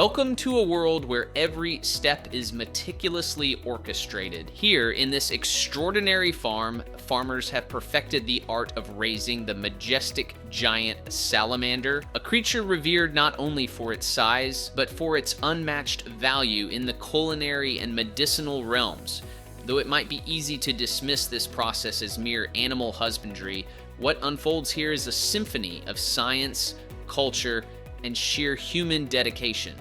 Welcome to a world where every step is meticulously orchestrated. Here, in this extraordinary farm, farmers have perfected the art of raising the majestic giant salamander, a creature revered not only for its size, but for its unmatched value in the culinary and medicinal realms. Though it might be easy to dismiss this process as mere animal husbandry, what unfolds here is a symphony of science, culture, and sheer human dedication.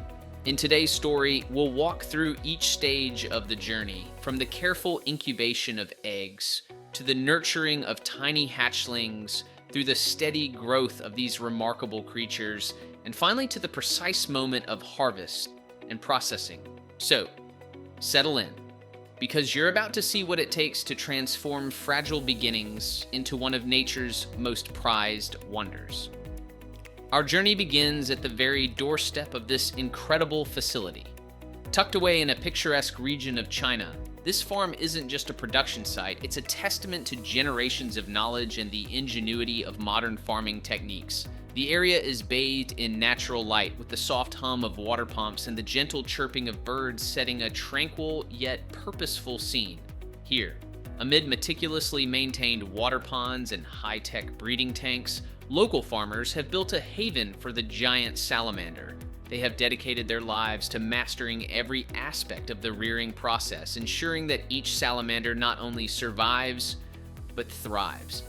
In today's story, we'll walk through each stage of the journey, from the careful incubation of eggs, to the nurturing of tiny hatchlings, through the steady growth of these remarkable creatures, and finally to the precise moment of harvest and processing. So, settle in, because you're about to see what it takes to transform fragile beginnings into one of nature's most prized wonders. Our journey begins at the very doorstep of this incredible facility. Tucked away in a picturesque region of China, this farm isn't just a production site, it's a testament to generations of knowledge and the ingenuity of modern farming techniques. The area is bathed in natural light, with the soft hum of water pumps and the gentle chirping of birds setting a tranquil yet purposeful scene. Here, amid meticulously maintained water ponds and high-tech breeding tanks, local farmers have built a haven for the giant salamander. They have dedicated their lives to mastering every aspect of the rearing process, ensuring that each salamander not only survives, but thrives.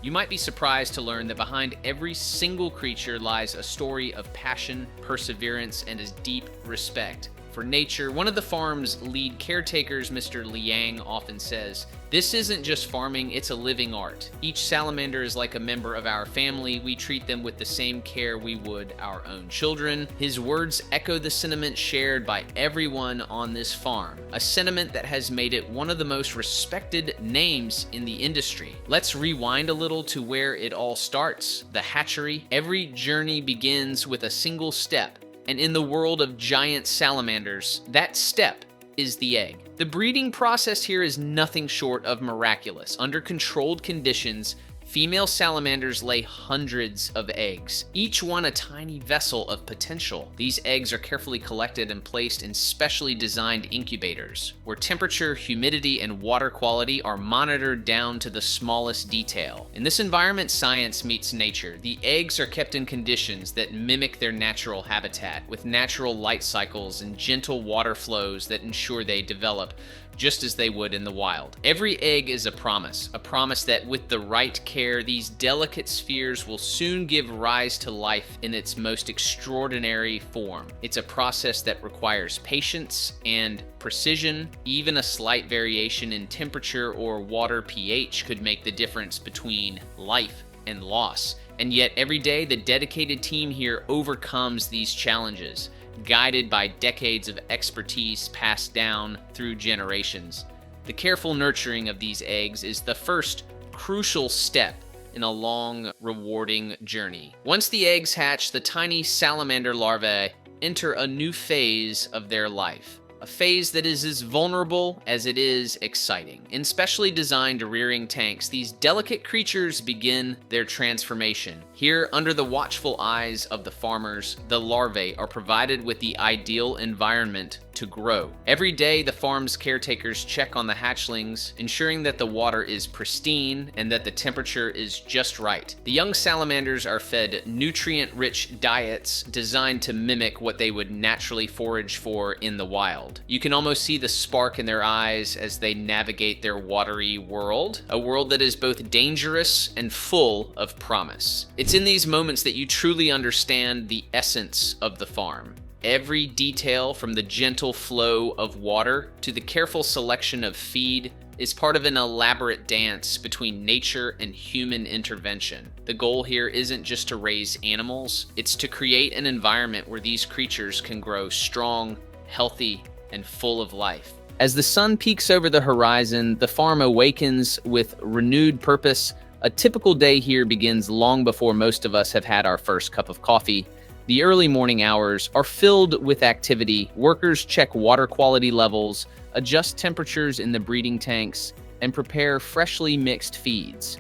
You might be surprised to learn that behind every single creature lies a story of passion, perseverance, and a deep respect for nature. One of the farm's lead caretakers, Mr. Liang, often says, "This isn't just farming, it's a living art. Each salamander is like a member of our family. We treat them with the same care we would our own children." His words echo the sentiment shared by everyone on this farm, a sentiment that has made it one of the most respected names in the industry. Let's rewind a little to where it all starts, the hatchery. Every journey begins with a single step. And in the world of giant salamanders, that step is the egg. The breeding process here is nothing short of miraculous. Under controlled conditions, female salamanders lay hundreds of eggs, each one a tiny vessel of potential. These eggs are carefully collected and placed in specially designed incubators, where temperature, humidity, and water quality are monitored down to the smallest detail. In this environment, science meets nature. The eggs are kept in conditions that mimic their natural habitat, with natural light cycles and gentle water flows that ensure they develop just as they would in the wild. Every egg is a promise that with the right care, these delicate spheres will soon give rise to life in its most extraordinary form. It's a process that requires patience and precision. Even a slight variation in temperature or water pH could make the difference between life and loss. And yet every day, the dedicated team here overcomes these challenges, guided by decades of expertise passed down through generations. The careful nurturing of these eggs is the first crucial step in a long, rewarding journey. Once the eggs hatch, the tiny salamander larvae enter a new phase of their life. A phase that is as vulnerable as it is exciting. In specially designed rearing tanks, these delicate creatures begin their transformation. Here, under the watchful eyes of the farmers, the larvae are provided with the ideal environment to grow. Every day, the farm's caretakers check on the hatchlings, ensuring that the water is pristine and that the temperature is just right. The young salamanders are fed nutrient-rich diets designed to mimic what they would naturally forage for in the wild. You can almost see the spark in their eyes as they navigate their watery world, a world that is both dangerous and full of promise. It's in these moments that you truly understand the essence of the farm. Every detail, from the gentle flow of water to the careful selection of feed, is part of an elaborate dance between nature and human intervention. The goal here isn't just to raise animals, it's to create an environment where these creatures can grow strong, healthy, and full of life. As the sun peeks over the horizon, the farm awakens with renewed purpose. A typical day here begins long before most of us have had our first cup of coffee. The early morning hours are filled with activity. Workers check water quality levels, adjust temperatures in the breeding tanks, and prepare freshly mixed feeds.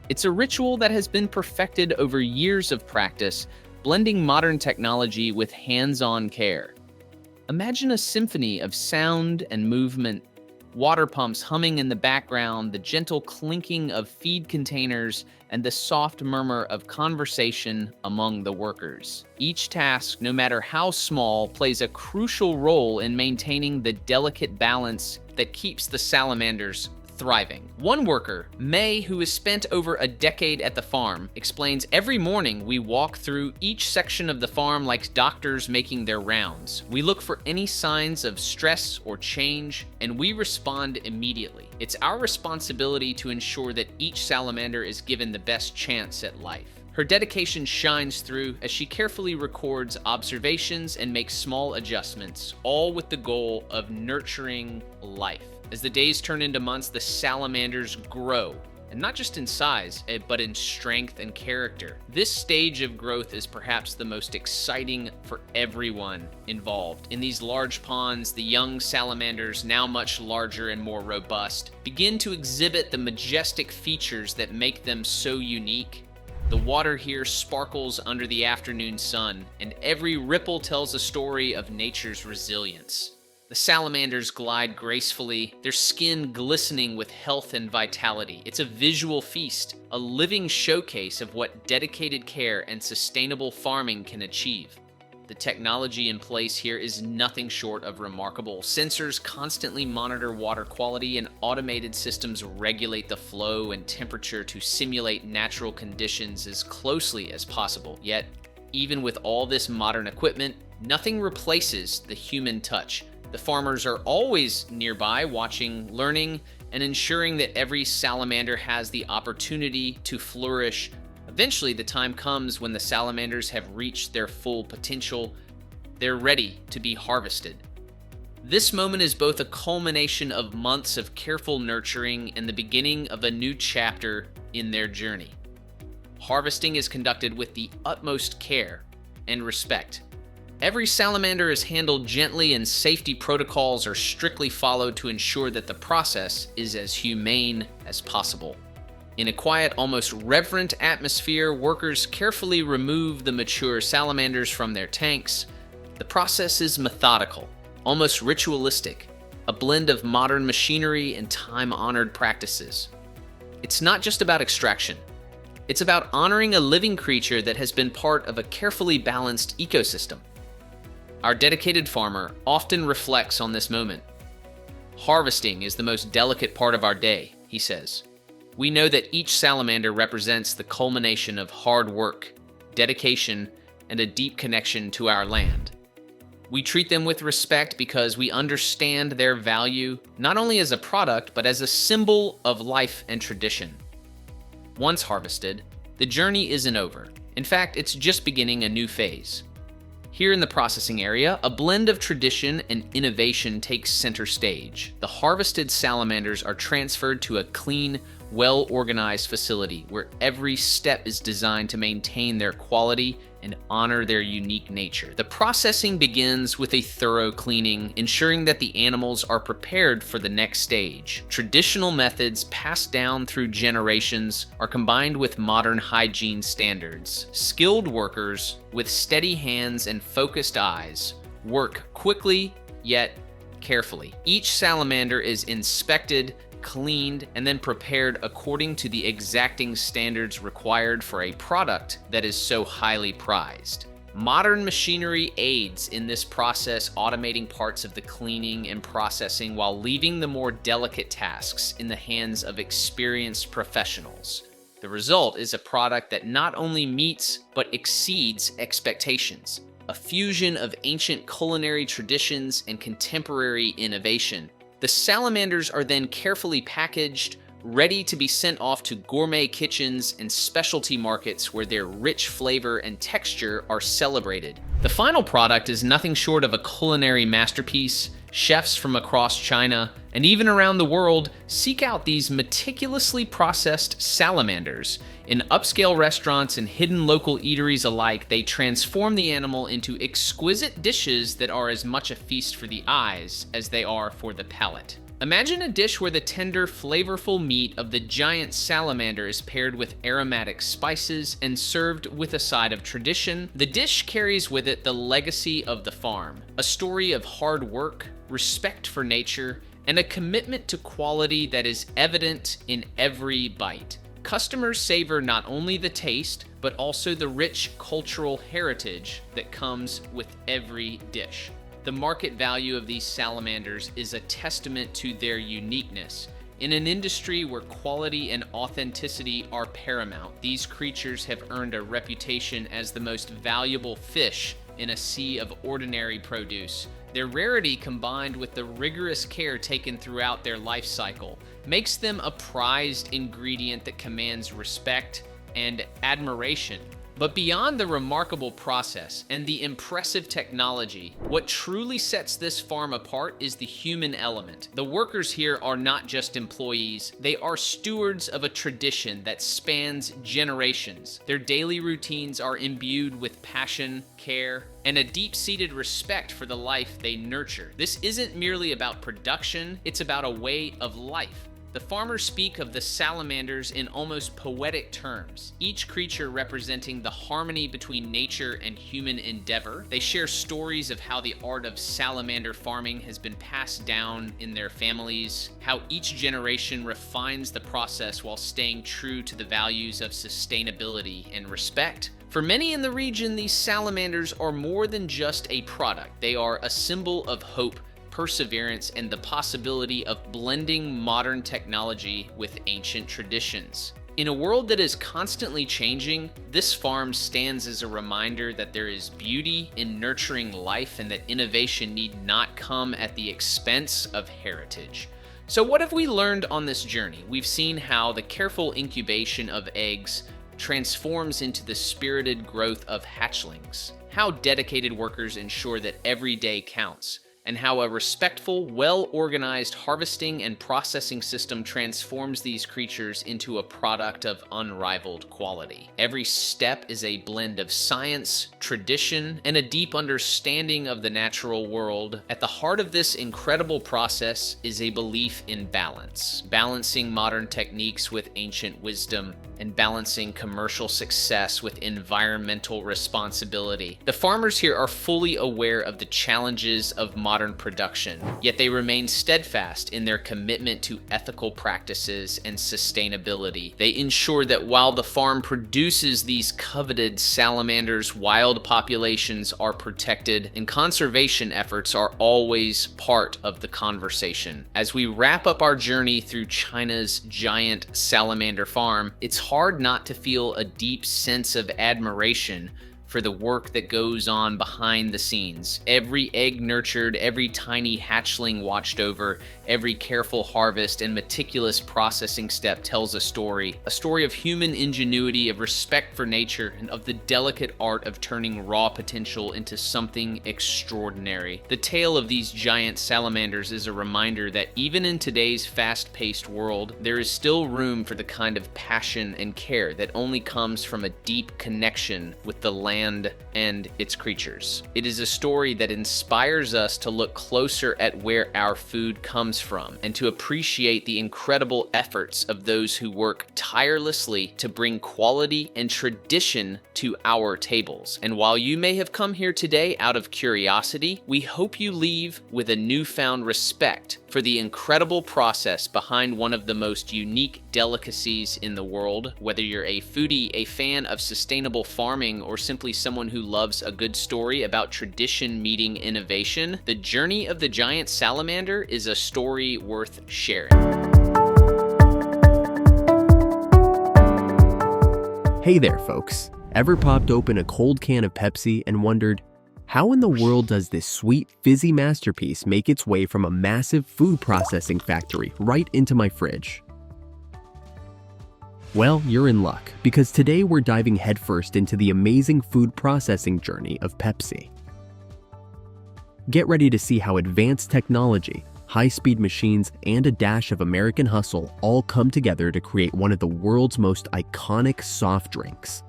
It's a ritual that has been perfected over years of practice, blending modern technology with hands-on care. Imagine a symphony of sound and movement, water pumps humming in the background, the gentle clinking of feed containers, and the soft murmur of conversation among the workers. Each task, no matter how small, plays a crucial role in maintaining the delicate balance that keeps the salamanders thriving. One worker, May, who has spent over a decade at the farm, explains, "Every morning we walk through each section of the farm like doctors making their rounds. We look for any signs of stress or change, and we respond immediately. It's our responsibility to ensure that each salamander is given the best chance at life." Her dedication shines through as she carefully records observations and makes small adjustments, all with the goal of nurturing life. As the days turn into months, the salamanders grow, and not just in size, but in strength and character. This stage of growth is perhaps the most exciting for everyone involved. In these large ponds, the young salamanders, now much larger and more robust, begin to exhibit the majestic features that make them so unique. The water here sparkles under the afternoon sun, and every ripple tells a story of nature's resilience. The salamanders glide gracefully, their skin glistening with health and vitality. It's a visual feast, a living showcase of what dedicated care and sustainable farming can achieve. The technology in place here is nothing short of remarkable. Sensors constantly monitor water quality, and automated systems regulate the flow and temperature to simulate natural conditions as closely as possible. Yet, even with all this modern equipment, nothing replaces the human touch. The farmers are always nearby, watching, learning, and ensuring that every salamander has the opportunity to flourish. Eventually, the time comes when the salamanders have reached their full potential. They're ready to be harvested. This moment is both a culmination of months of careful nurturing and the beginning of a new chapter in their journey. Harvesting is conducted with the utmost care and respect. Every salamander is handled gently, and safety protocols are strictly followed to ensure that the process is as humane as possible. In a quiet, almost reverent atmosphere, workers carefully remove the mature salamanders from their tanks. The process is methodical, almost ritualistic, a blend of modern machinery and time-honored practices. It's not just about extraction. It's about honoring a living creature that has been part of a carefully balanced ecosystem. Our dedicated farmer often reflects on this moment. "Harvesting is the most delicate part of our day," he says. "We know that each salamander represents the culmination of hard work, dedication, and a deep connection to our land. We treat them with respect because we understand their value, not only as a product, but as a symbol of life and tradition." Once harvested, the journey isn't over. In fact, it's just beginning a new phase. Here in the processing area, a blend of tradition and innovation takes center stage. The harvested salamanders are transferred to a clean, well-organized facility where every step is designed to maintain their quality and honor their unique nature. The processing begins with a thorough cleaning, ensuring that the animals are prepared for the next stage. Traditional methods passed down through generations are combined with modern hygiene standards. Skilled workers with steady hands and focused eyes work quickly yet carefully. Each salamander is inspected, cleaned, and then prepared according to the exacting standards required for a product that is so highly prized. Modern machinery aids in this process, automating parts of the cleaning and processing while leaving the more delicate tasks in the hands of experienced professionals. The result is a product that not only meets but exceeds expectations. A fusion of ancient culinary traditions and contemporary innovation. The salamanders are then carefully packaged, ready to be sent off to gourmet kitchens and specialty markets where their rich flavor and texture are celebrated. The final product is nothing short of a culinary masterpiece. Chefs from across China and even around the world seek out these meticulously processed salamanders. In upscale restaurants and hidden local eateries alike, they transform the animal into exquisite dishes that are as much a feast for the eyes as they are for the palate. Imagine a dish where the tender, flavorful meat of the giant salamander is paired with aromatic spices and served with a side of tradition. The dish carries with it the legacy of the farm, a story of hard work, respect for nature, and a commitment to quality that is evident in every bite. Customers savor not only the taste, but also the rich cultural heritage that comes with every dish. The market value of these salamanders is a testament to their uniqueness. In an industry where quality and authenticity are paramount, these creatures have earned a reputation as the most valuable fish in a sea of ordinary produce. Their rarity, combined with the rigorous care taken throughout their life cycle, makes them a prized ingredient that commands respect and admiration. But beyond the remarkable process and the impressive technology, what truly sets this farm apart is the human element. The workers here are not just employees, they are stewards of a tradition that spans generations. Their daily routines are imbued with passion, care, and a deep-seated respect for the life they nurture. This isn't merely about production, it's about a way of life. The farmers speak of the salamanders in almost poetic terms, each creature representing the harmony between nature and human endeavor. They share stories of how the art of salamander farming has been passed down in their families, how each generation refines the process while staying true to the values of sustainability and respect. For many in the region, these salamanders are more than just a product. They are a symbol of hope, perseverance, and the possibility of blending modern technology with ancient traditions. In a world that is constantly changing, this farm stands as a reminder that there is beauty in nurturing life and that innovation need not come at the expense of heritage. So what have we learned on this journey? We've seen how the careful incubation of eggs transforms into the spirited growth of hatchlings, how dedicated workers ensure that every day counts, and how a respectful, well-organized harvesting and processing system transforms these creatures into a product of unrivaled quality. Every step is a blend of science, tradition, and a deep understanding of the natural world. At the heart of this incredible process is a belief in balance, balancing modern techniques with ancient wisdom, and balancing commercial success with environmental responsibility. The farmers here are fully aware of the challenges of modern production, yet they remain steadfast in their commitment to ethical practices and sustainability. They ensure that while the farm produces these coveted salamanders, wild populations are protected, and conservation efforts are always part of the conversation. As we wrap up our journey through China's giant salamander farm, it's hard not to feel a deep sense of admiration for the work that goes on behind the scenes. Every egg nurtured, every tiny hatchling watched over, every careful harvest and meticulous processing step tells a story of human ingenuity, of respect for nature, and of the delicate art of turning raw potential into something extraordinary. The tale of these giant salamanders is a reminder that even in today's fast-paced world, there is still room for the kind of passion and care that only comes from a deep connection with the land and its creatures. It is a story that inspires us to look closer at where our food comes from and to appreciate the incredible efforts of those who work tirelessly to bring quality and tradition to our tables. And while you may have come here today out of curiosity, we hope you leave with a newfound respect for the incredible process behind one of the most unique delicacies in the world. Whether you're a foodie, a fan of sustainable farming, or simply someone who loves a good story about tradition meeting innovation, the journey of the giant salamander is a story worth sharing. Hey there, folks. Ever popped open a cold can of Pepsi and wondered, how in the world does this sweet, fizzy masterpiece make its way from a massive food processing factory right into my fridge? Well, you're in luck, because today we're diving headfirst into the amazing food processing journey of Pepsi. Get ready to see how advanced technology, high-speed machines, and a dash of American hustle all come together to create one of the world's most iconic soft drinks.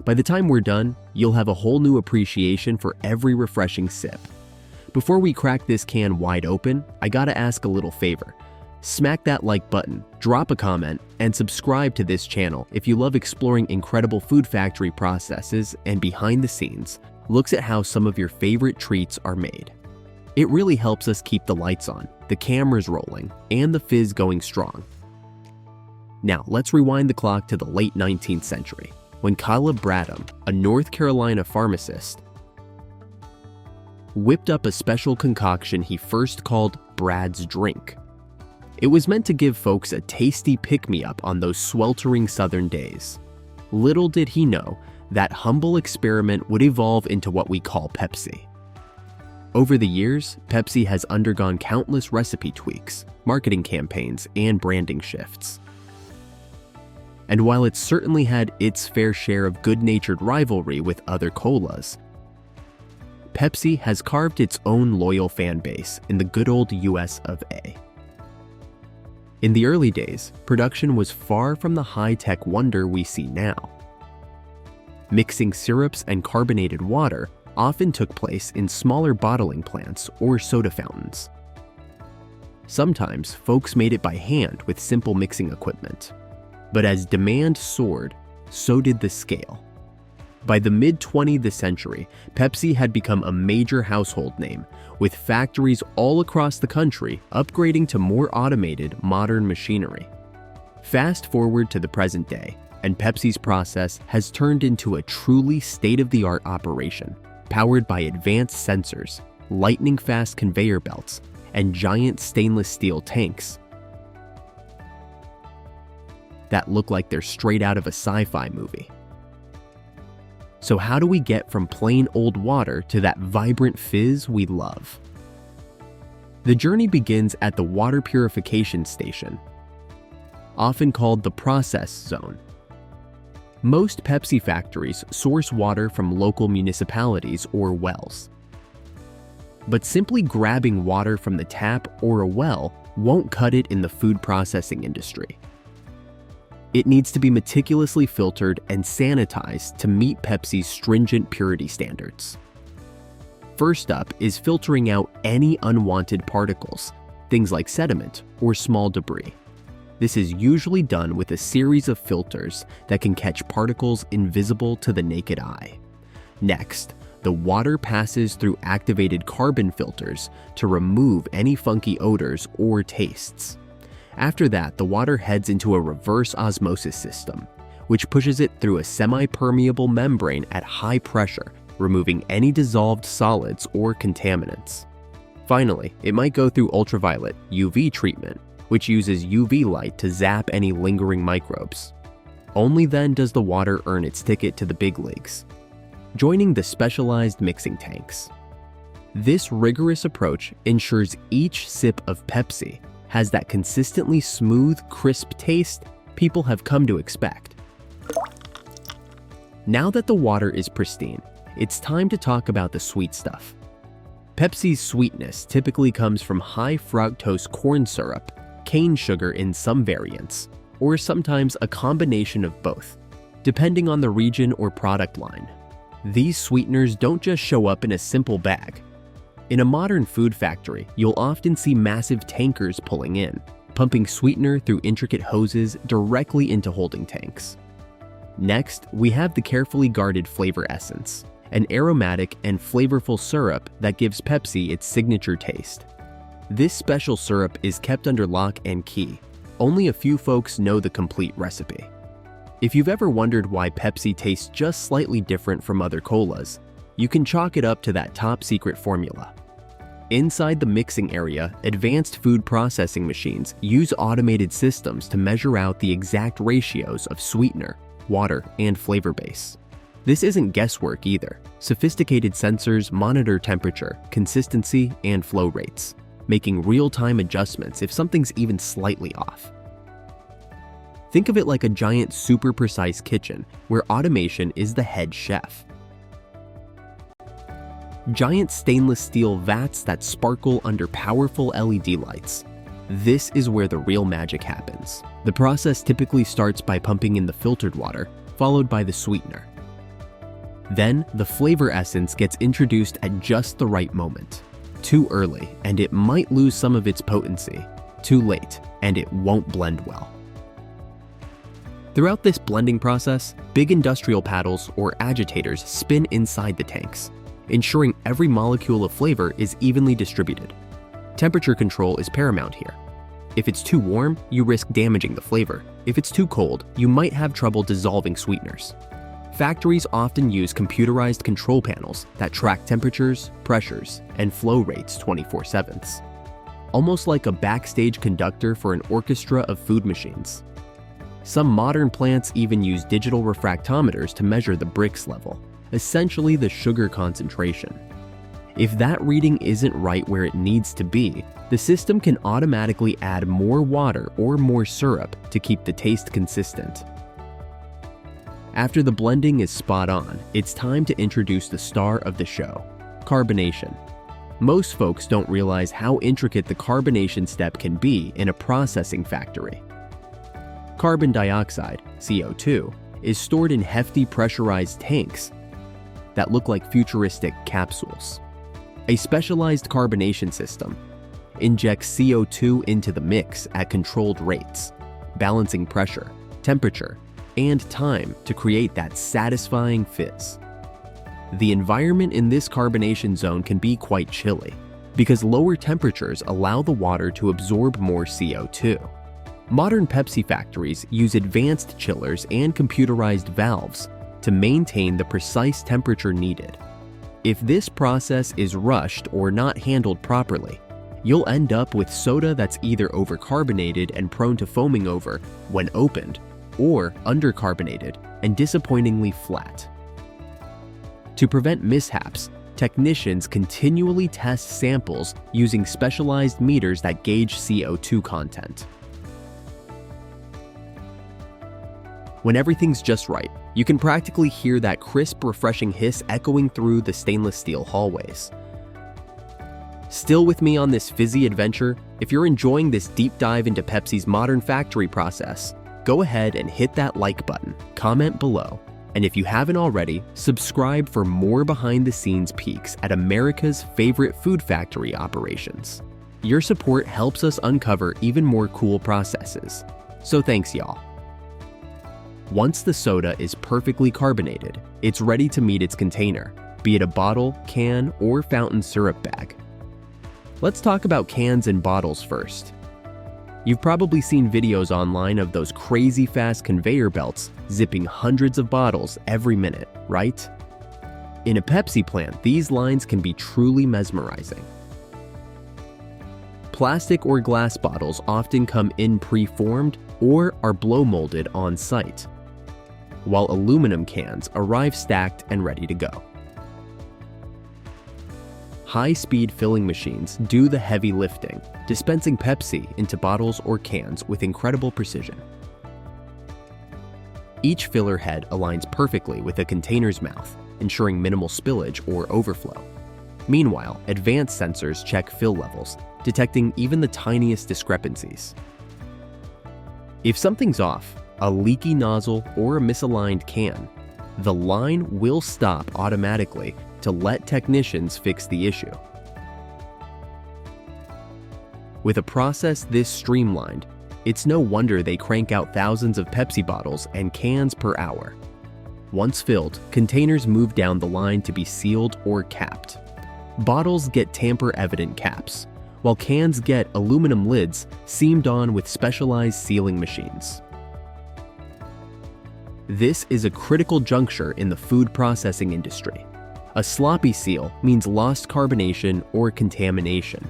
By the time we're done, you'll have a whole new appreciation for every refreshing sip. Before we crack this can wide open, I gotta ask a little favor. Smack that like button, drop a comment, and subscribe to this channel if you love exploring incredible food factory processes and behind the scenes looks at how some of your favorite treats are made. It really helps us keep the lights on, the cameras rolling, and the fizz going strong. Now, let's rewind the clock to the late 19th century, when Caleb Bradham, a North Carolina pharmacist, whipped up a special concoction he first called Brad's Drink. It was meant to give folks a tasty pick-me-up on those sweltering southern days. Little did he know, that humble experiment would evolve into what we call Pepsi. Over the years, Pepsi has undergone countless recipe tweaks, marketing campaigns, and branding shifts. And while it's certainly had its fair share of good-natured rivalry with other colas, Pepsi has carved its own loyal fan base in the good old US of A. In the early days, production was far from the high-tech wonder we see now. Mixing syrups and carbonated water often took place in smaller bottling plants or soda fountains. Sometimes, folks made it by hand with simple mixing equipment. But as demand soared, so did the scale. By the mid-20th century, Pepsi had become a major household name, with factories all across the country upgrading to more automated, modern machinery. Fast forward to the present day, and Pepsi's process has turned into a truly state-of-the-art operation, powered by advanced sensors, lightning-fast conveyor belts, and giant stainless steel tanks that look like they're straight out of a sci-fi movie. So how do we get from plain old water to that vibrant fizz we love? The journey begins at the water purification station, often called the process zone. Most Pepsi factories source water from local municipalities or wells. But simply grabbing water from the tap or a well won't cut it in the food processing industry. It needs to be meticulously filtered and sanitized to meet Pepsi's stringent purity standards. First up is filtering out any unwanted particles, things like sediment or small debris. This is usually done with a series of filters that can catch particles invisible to the naked eye. Next, the water passes through activated carbon filters to remove any funky odors or tastes. After that, the water heads into a reverse osmosis system, which pushes it through a semi-permeable membrane at high pressure, removing any dissolved solids or contaminants. Finally, it might go through ultraviolet UV treatment, which uses UV light to zap any lingering microbes. Only then does the water earn its ticket to the big leagues, joining the specialized mixing tanks. This rigorous approach ensures each sip of Pepsi has that consistently smooth, crisp taste people have come to expect. Now that the water is pristine, it's time to talk about the sweet stuff. Pepsi's sweetness typically comes from high fructose corn syrup, cane sugar in some variants, or sometimes a combination of both, depending on the region or product line. These sweeteners don't just show up in a simple bag. In a modern food factory, you'll often see massive tankers pulling in, pumping sweetener through intricate hoses directly into holding tanks. Next, we have the carefully guarded flavor essence, an aromatic and flavorful syrup that gives Pepsi its signature taste. This special syrup is kept under lock and key. Only a few folks know the complete recipe. If you've ever wondered why Pepsi tastes just slightly different from other colas, you can chalk it up to that top secret formula. Inside the mixing area, advanced food processing machines use automated systems to measure out the exact ratios of sweetener, water, and flavor base. This isn't guesswork either. Sophisticated sensors monitor temperature, consistency, and flow rates, making real-time adjustments if something's even slightly off. Think of it like a giant super precise kitchen where automation is the head chef. Giant stainless steel vats that sparkle under powerful LED lights. This is where the real magic happens. The process typically starts by pumping in the filtered water, followed by the sweetener. Then, the flavor essence gets introduced at just the right moment. Too early, and it might lose some of its potency. Too late, and it won't blend well. Throughout this blending process, big industrial paddles or agitators spin inside the tanks, ensuring every molecule of flavor is evenly distributed. Temperature control is paramount here. If it's too warm, you risk damaging the flavor. If it's too cold, you might have trouble dissolving sweeteners. Factories often use computerized control panels that track temperatures, pressures, and flow rates 24/7, almost like a backstage conductor for an orchestra of food machines. Some modern plants even use digital refractometers to measure the Brix level, essentially the sugar concentration. If that reading isn't right where it needs to be, the system can automatically add more water or more syrup to keep the taste consistent. After the blending is spot on, it's time to introduce the star of the show, carbonation. Most folks don't realize how intricate the carbonation step can be in a processing factory. Carbon dioxide, CO2, is stored in hefty pressurized tanks that look like futuristic capsules. A specialized carbonation system injects CO2 into the mix at controlled rates, balancing pressure, temperature, and time to create that satisfying fizz. The environment in this carbonation zone can be quite chilly because lower temperatures allow the water to absorb more CO2. Modern Pepsi factories use advanced chillers and computerized valves to maintain the precise temperature needed. If this process is rushed or not handled properly, you'll end up with soda that's either overcarbonated and prone to foaming over when opened, or undercarbonated and disappointingly flat. To prevent mishaps, technicians continually test samples using specialized meters that gauge CO2 content. When everything's just right, you can practically hear that crisp, refreshing hiss echoing through the stainless steel hallways. Still with me on this fizzy adventure? If you're enjoying this deep dive into Pepsi's modern factory process, go ahead and hit that like button, comment below, and if you haven't already, subscribe for more behind-the-scenes peeks at America's favorite food factory operations. Your support helps us uncover even more cool processes, so thanks y'all. Once the soda is perfectly carbonated, it's ready to meet its container, be it a bottle, can, or fountain syrup bag. Let's talk about cans and bottles first. You've probably seen videos online of those crazy fast conveyor belts zipping hundreds of bottles every minute, right? In a Pepsi plant, these lines can be truly mesmerizing. Plastic or glass bottles often come in pre-formed or are blow molded on site, while aluminum cans arrive stacked and ready to go. High-speed filling machines do the heavy lifting, dispensing Pepsi into bottles or cans with incredible precision. Each filler head aligns perfectly with a container's mouth, ensuring minimal spillage or overflow. Meanwhile, advanced sensors check fill levels, detecting even the tiniest discrepancies. If something's off, a leaky nozzle or a misaligned can, the line will stop automatically to let technicians fix the issue. With a process this streamlined, it's no wonder they crank out thousands of Pepsi bottles and cans per hour. Once filled, containers move down the line to be sealed or capped. Bottles get tamper-evident caps, while cans get aluminum lids seamed on with specialized sealing machines. This is a critical juncture in the food processing industry. A sloppy seal means lost carbonation or contamination.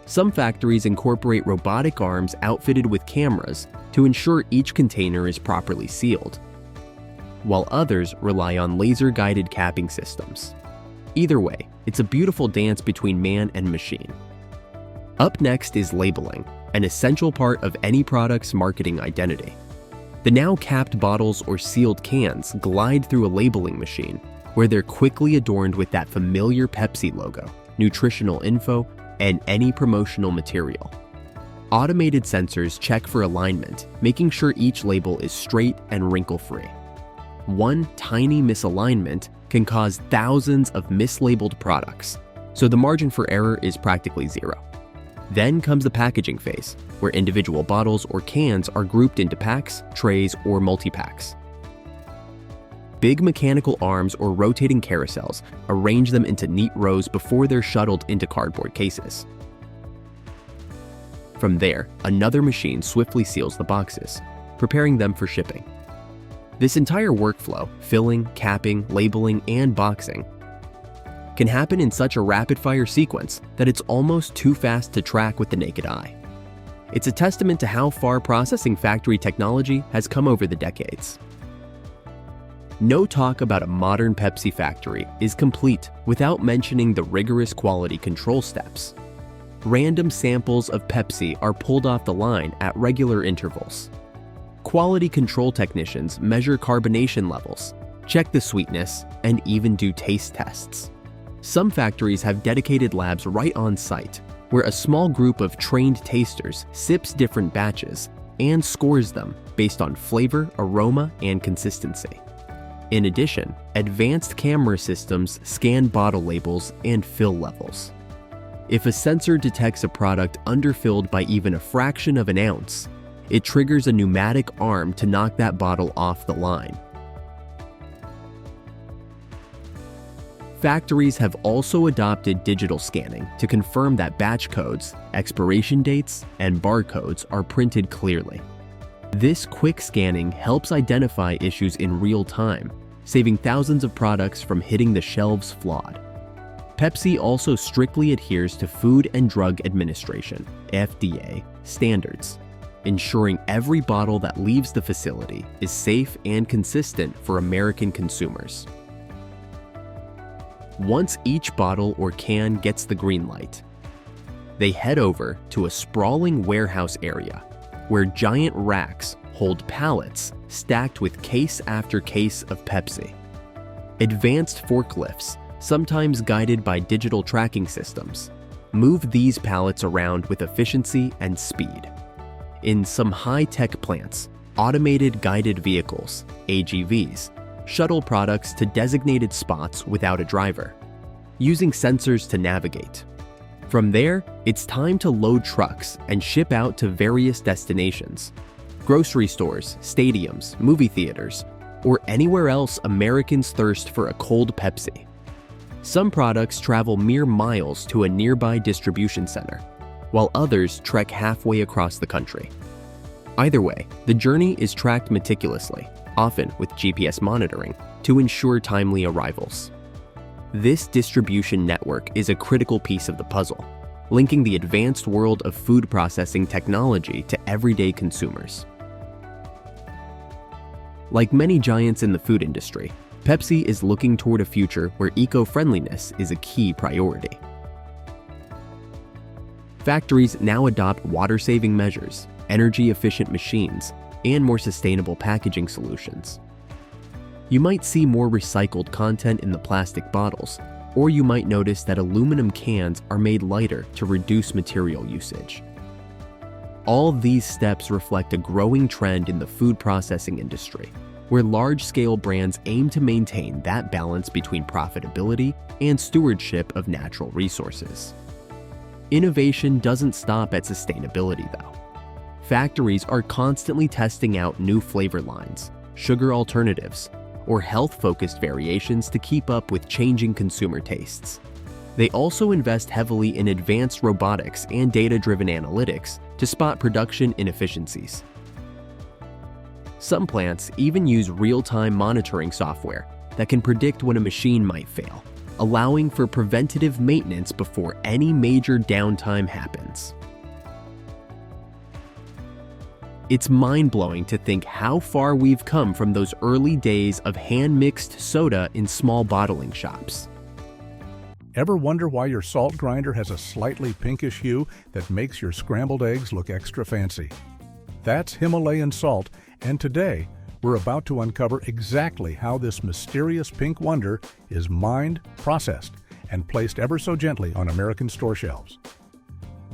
Some factories incorporate robotic arms outfitted with cameras to ensure each container is properly sealed, while others rely on laser-guided capping systems. Either way, it's a beautiful dance between man and machine. Up next is labeling, an essential part of any product's marketing identity. The now capped bottles or sealed cans glide through a labeling machine, where they're quickly adorned with that familiar Pepsi logo, nutritional info, and any promotional material. Automated sensors check for alignment, making sure each label is straight and wrinkle-free. One tiny misalignment can cause thousands of mislabeled products, so the margin for error is practically zero. Then comes the packaging phase, where individual bottles or cans are grouped into packs, trays, or multi-packs. Big mechanical arms or rotating carousels arrange them into neat rows before they're shuttled into cardboard cases. From there, another machine swiftly seals the boxes, preparing them for shipping. This entire workflow, filling, capping, labeling, and boxing, can happen in such a rapid-fire sequence that it's almost too fast to track with the naked eye. It's a testament to how far processing factory technology has come over the decades. No talk about a modern Pepsi factory is complete without mentioning the rigorous quality control steps. Random samples of Pepsi are pulled off the line at regular intervals. Quality control technicians measure carbonation levels, check the sweetness, and even do taste tests. Some factories have dedicated labs right on site, where a small group of trained tasters sips different batches and scores them based on flavor, aroma, and consistency. In addition, advanced camera systems scan bottle labels and fill levels. If a sensor detects a product underfilled by even a fraction of an ounce, it triggers a pneumatic arm to knock that bottle off the line. Factories have also adopted digital scanning to confirm that batch codes, expiration dates, and barcodes are printed clearly. This quick scanning helps identify issues in real time, saving thousands of products from hitting the shelves flawed. Pepsi also strictly adheres to Food and Drug Administration (FDA) standards, ensuring every bottle that leaves the facility is safe and consistent for American consumers. Once each bottle or can gets the green light, they head over to a sprawling warehouse area where giant racks hold pallets stacked with case after case of Pepsi. Advanced forklifts, sometimes guided by digital tracking systems, move these pallets around with efficiency and speed. In some high-tech plants, automated guided vehicles, AGVs, shuttle products to designated spots without a driver, using sensors to navigate. From there, it's time to load trucks and ship out to various destinations: grocery stores, stadiums, movie theaters, or anywhere else Americans thirst for a cold Pepsi. Some products travel mere miles to a nearby distribution center, while others trek halfway across the country. Either way, the journey is tracked meticulously, often with GPS monitoring, to ensure timely arrivals. This distribution network is a critical piece of the puzzle, linking the advanced world of food processing technology to everyday consumers. Like many giants in the food industry, Pepsi is looking toward a future where eco-friendliness is a key priority. Factories now adopt water-saving measures, energy-efficient machines, and more sustainable packaging solutions. You might see more recycled content in the plastic bottles, or you might notice that aluminum cans are made lighter to reduce material usage. All these steps reflect a growing trend in the food processing industry, where large-scale brands aim to maintain that balance between profitability and stewardship of natural resources. Innovation doesn't stop at sustainability, though. Factories are constantly testing out new flavor lines, sugar alternatives, or health-focused variations to keep up with changing consumer tastes. They also invest heavily in advanced robotics and data-driven analytics to spot production inefficiencies. Some plants even use real-time monitoring software that can predict when a machine might fail, allowing for preventative maintenance before any major downtime happens. It's mind-blowing to think how far we've come from those early days of hand-mixed soda in small bottling shops. Ever wonder why your salt grinder has a slightly pinkish hue that makes your scrambled eggs look extra fancy? That's Himalayan salt, and today we're about to uncover exactly how this mysterious pink wonder is mined, processed, and placed ever so gently on American store shelves.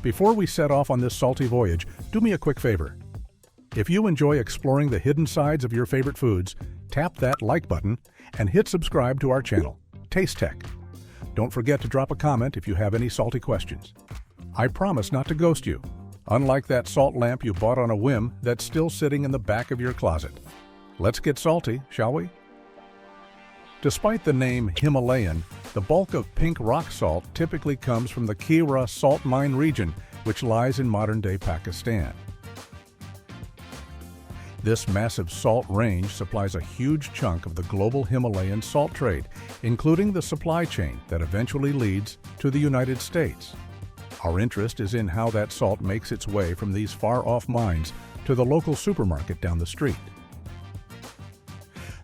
Before we set off on this salty voyage, do me a quick favor. If you enjoy exploring the hidden sides of your favorite foods, tap that like button and hit subscribe to our channel, Taste Tech. Don't forget to drop a comment if you have any salty questions. I promise not to ghost you, unlike that salt lamp you bought on a whim that's still sitting in the back of your closet. Let's get salty, shall we? Despite the name Himalayan, the bulk of pink rock salt typically comes from the Kira salt mine region, which lies in modern-day Pakistan. This massive salt range supplies a huge chunk of the global Himalayan salt trade, including the supply chain that eventually leads to the United States. Our interest is in how that salt makes its way from these far-off mines to the local supermarket down the street.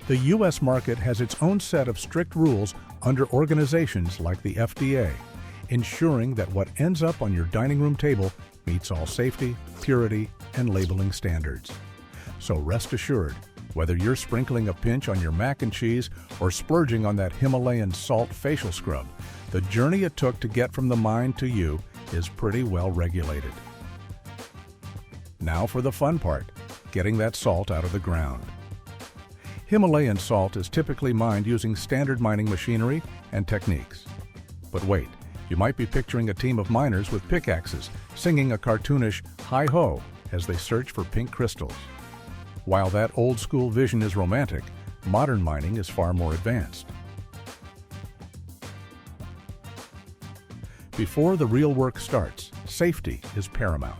The U.S. market has its own set of strict rules under organizations like the FDA, ensuring that what ends up on your dining room table meets all safety, purity, and labeling standards. So rest assured, whether you're sprinkling a pinch on your mac and cheese or splurging on that Himalayan salt facial scrub, the journey it took to get from the mine to you is pretty well regulated. Now for the fun part, getting that salt out of the ground. Himalayan salt is typically mined using standard mining machinery and techniques. But wait, you might be picturing a team of miners with pickaxes singing a cartoonish hi-ho as they search for pink crystals. While that old-school vision is romantic, modern mining is far more advanced. Before the real work starts, safety is paramount.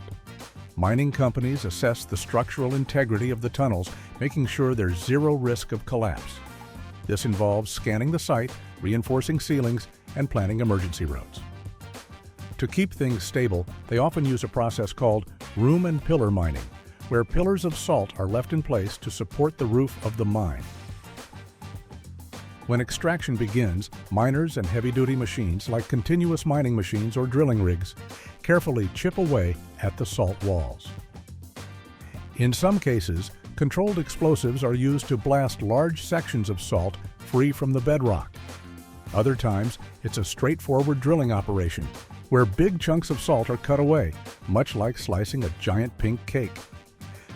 Mining companies assess the structural integrity of the tunnels, making sure there's zero risk of collapse. This involves scanning the site, reinforcing ceilings, and planning emergency routes. To keep things stable, they often use a process called room and pillar mining, where pillars of salt are left in place to support the roof of the mine. When extraction begins, miners and heavy-duty machines like continuous mining machines or drilling rigs carefully chip away at the salt walls. In some cases, controlled explosives are used to blast large sections of salt free from the bedrock. Other times, it's a straightforward drilling operation where big chunks of salt are cut away, much like slicing a giant pink cake.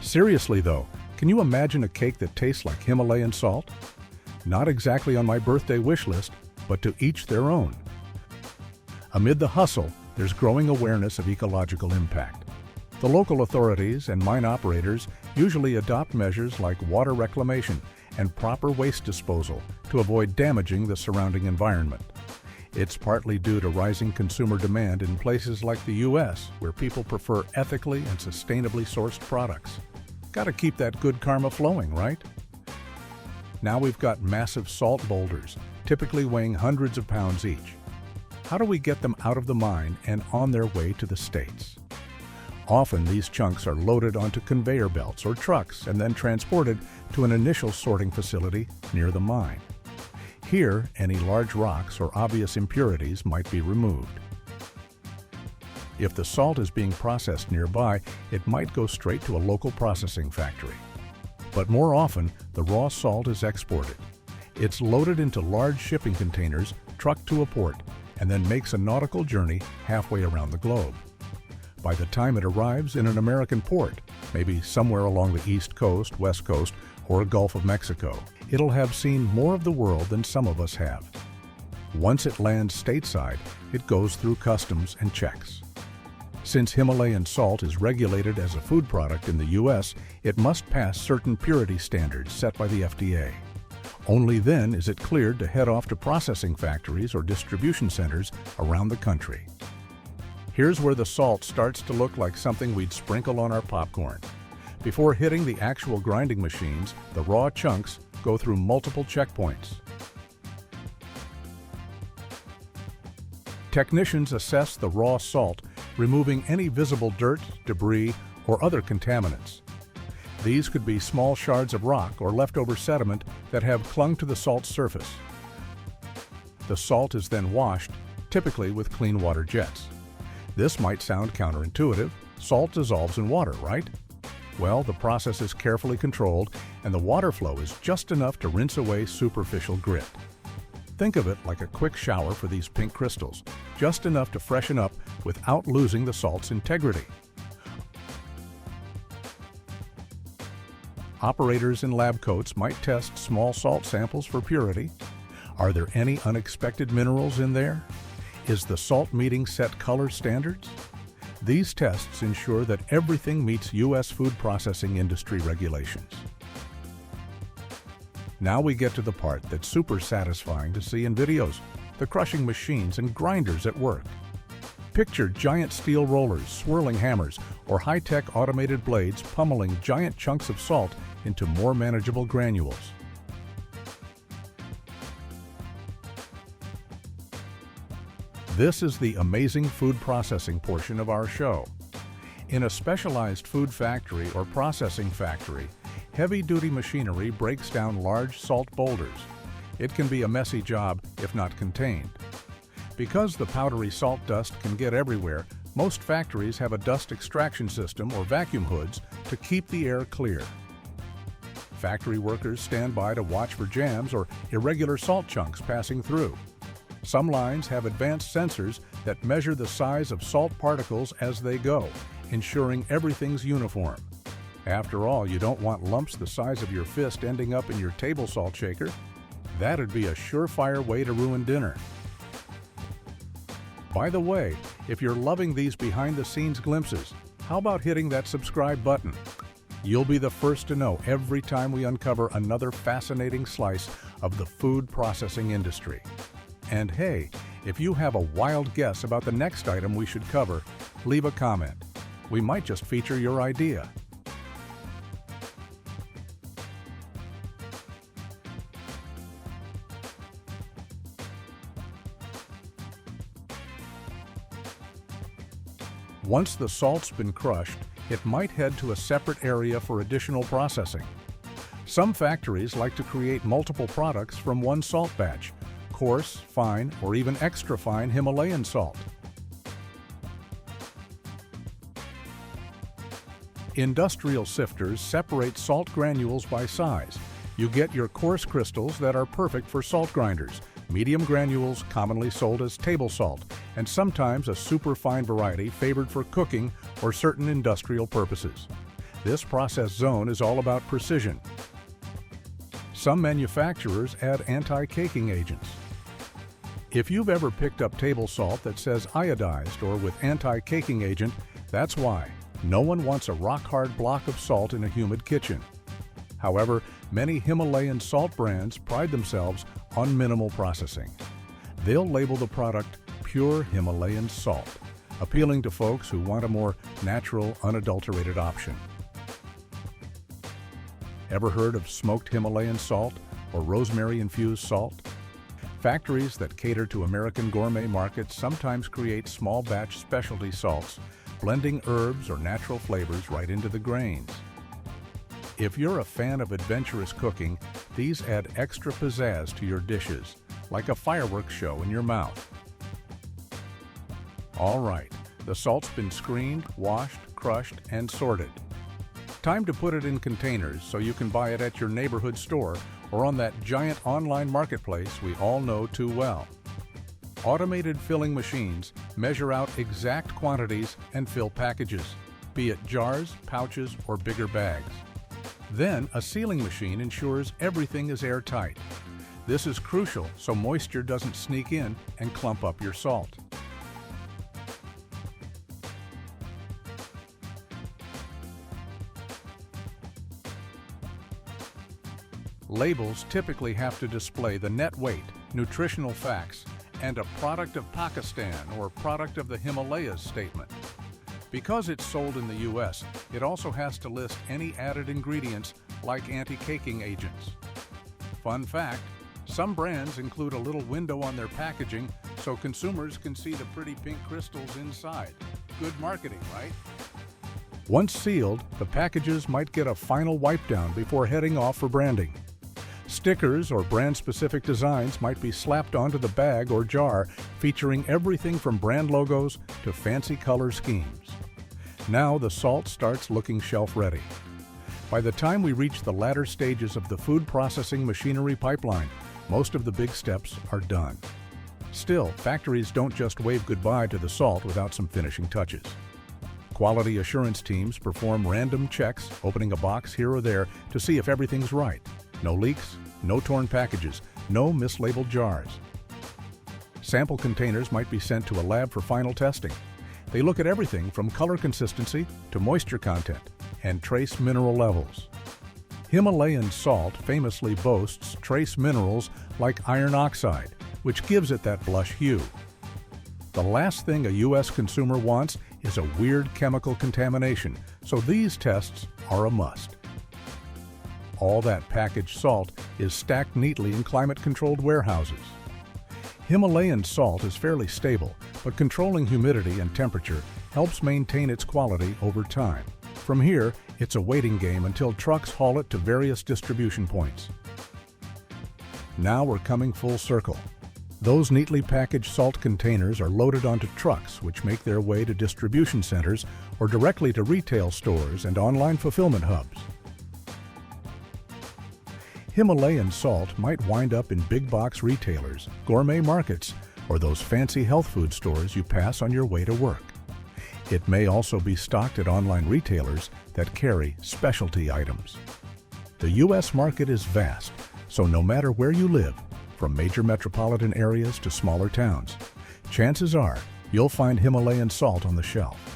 Seriously though, can you imagine a cake that tastes like Himalayan salt? Not exactly on my birthday wish list, but to each their own. Amid the hustle, there's growing awareness of ecological impact. The local authorities and mine operators usually adopt measures like water reclamation and proper waste disposal to avoid damaging the surrounding environment. It's partly due to rising consumer demand in places like the U.S., where people prefer ethically and sustainably sourced products. Gotta keep that good karma flowing, right? Now we've got massive salt boulders, typically weighing hundreds of pounds each. How do we get them out of the mine and on their way to the States? Often these chunks are loaded onto conveyor belts or trucks and then transported to an initial sorting facility near the mine. Here, any large rocks or obvious impurities might be removed. If the salt is being processed nearby, it might go straight to a local processing factory. But more often, the raw salt is exported. It's loaded into large shipping containers, trucked to a port, and then makes a nautical journey halfway around the globe. By the time it arrives in an American port, maybe somewhere along the East Coast, West Coast, or Gulf of Mexico, it'll have seen more of the world than some of us have. Once it lands stateside, it goes through customs and checks. Since Himalayan salt is regulated as a food product in the U.S., it must pass certain purity standards set by the FDA. Only then is it cleared to head off to processing factories or distribution centers around the country. Here's where the salt starts to look like something we'd sprinkle on our popcorn. Before hitting the actual grinding machines, the raw chunks go through multiple checkpoints. Technicians assess the raw salt, removing any visible dirt, debris, or other contaminants. These could be small shards of rock or leftover sediment that have clung to the salt's surface. The salt is then washed, typically with clean water jets. This might sound counterintuitive. Salt dissolves in water, right? Well, the process is carefully controlled, and the water flow is just enough to rinse away superficial grit. Think of it like a quick shower for these pink crystals, just enough to freshen up without losing the salt's integrity. Operators in lab coats might test small salt samples for purity. Are there any unexpected minerals in there? Is the salt meeting set color standards? These tests ensure that everything meets U.S. food processing industry regulations. Now we get to the part that's super satisfying to see in videos, the crushing machines and grinders at work. Picture giant steel rollers, swirling hammers, or high-tech automated blades pummeling giant chunks of salt into more manageable granules. This is the amazing food processing portion of our show. In a specialized food factory or processing factory, heavy-duty machinery breaks down large salt boulders. It can be a messy job if not contained. Because the powdery salt dust can get everywhere, most factories have a dust extraction system or vacuum hoods to keep the air clear. Factory workers stand by to watch for jams or irregular salt chunks passing through. Some lines have advanced sensors that measure the size of salt particles as they go, ensuring everything's uniform. After all, you don't want lumps the size of your fist ending up in your table salt shaker. That'd be a surefire way to ruin dinner. By the way, if you're loving these behind-the-scenes glimpses, how about hitting that subscribe button? You'll be the first to know every time we uncover another fascinating slice of the food processing industry. And hey, if you have a wild guess about the next item we should cover, leave a comment. We might just feature your idea. Once the salt's been crushed, it might head to a separate area for additional processing. Some factories like to create multiple products from one salt batch: coarse, fine, or even extra fine Himalayan salt. Industrial sifters separate salt granules by size. You get your coarse crystals that are perfect for salt grinders, medium granules commonly sold as table salt, and sometimes a superfine variety favored for cooking or certain industrial purposes. This process zone is all about precision. Some manufacturers add anti-caking agents. If you've ever picked up table salt that says iodized or with anti-caking agent, that's why. No one wants a rock-hard block of salt in a humid kitchen. However, many Himalayan salt brands pride themselves on minimal processing. They'll label the product pure Himalayan salt, appealing to folks who want a more natural, unadulterated option. Ever heard of smoked Himalayan salt or rosemary-infused salt? Factories that cater to American gourmet markets sometimes create small batch specialty salts, blending herbs or natural flavors right into the grains. If you're a fan of adventurous cooking, these add extra pizzazz to your dishes, like a fireworks show in your mouth. All right, the salt's been screened, washed, crushed, and sorted. Time to put it in containers so you can buy it at your neighborhood store or on that giant online marketplace we all know too well. Automated filling machines measure out exact quantities and fill packages, be it jars, pouches, or bigger bags. Then a sealing machine ensures everything is airtight. This is crucial so moisture doesn't sneak in and clump up your salt. Labels typically have to display the net weight, nutritional facts, and a product of Pakistan or product of the Himalayas statement. Because it's sold in the U.S., it also has to list any added ingredients like anti-caking agents. Fun fact, some brands include a little window on their packaging so consumers can see the pretty pink crystals inside. Good marketing, right? Once sealed, the packages might get a final wipe down before heading off for branding. Stickers or brand-specific designs might be slapped onto the bag or jar, featuring everything from brand logos to fancy color schemes. Now the salt starts looking shelf-ready. By the time we reach the latter stages of the food processing machinery pipeline, most of the big steps are done. Still, factories don't just wave goodbye to the salt without some finishing touches. Quality assurance teams perform random checks, opening a box here or there to see if everything's right. No leaks, no torn packages, No mislabeled jars. Sample containers might be sent to a lab for final testing. They look at everything from color consistency to moisture content and trace mineral levels. Himalayan salt famously boasts trace minerals like iron oxide, which gives it that blush hue. The last thing a U.S. consumer wants is a weird chemical contamination, so these tests are a must. All that packaged salt is stacked neatly in climate-controlled warehouses. Himalayan salt is fairly stable, but controlling humidity and temperature helps maintain its quality over time. From here, it's a waiting game until trucks haul it to various distribution points. Now we're coming full circle. Those neatly packaged salt containers are loaded onto trucks, which make their way to distribution centers or directly to retail stores and online fulfillment hubs. Himalayan salt might wind up in big box retailers, gourmet markets, or those fancy health food stores you pass on your way to work. It may also be stocked at online retailers that carry specialty items. The U.S. market is vast, so no matter where you live, from major metropolitan areas to smaller towns, chances are you'll find Himalayan salt on the shelf.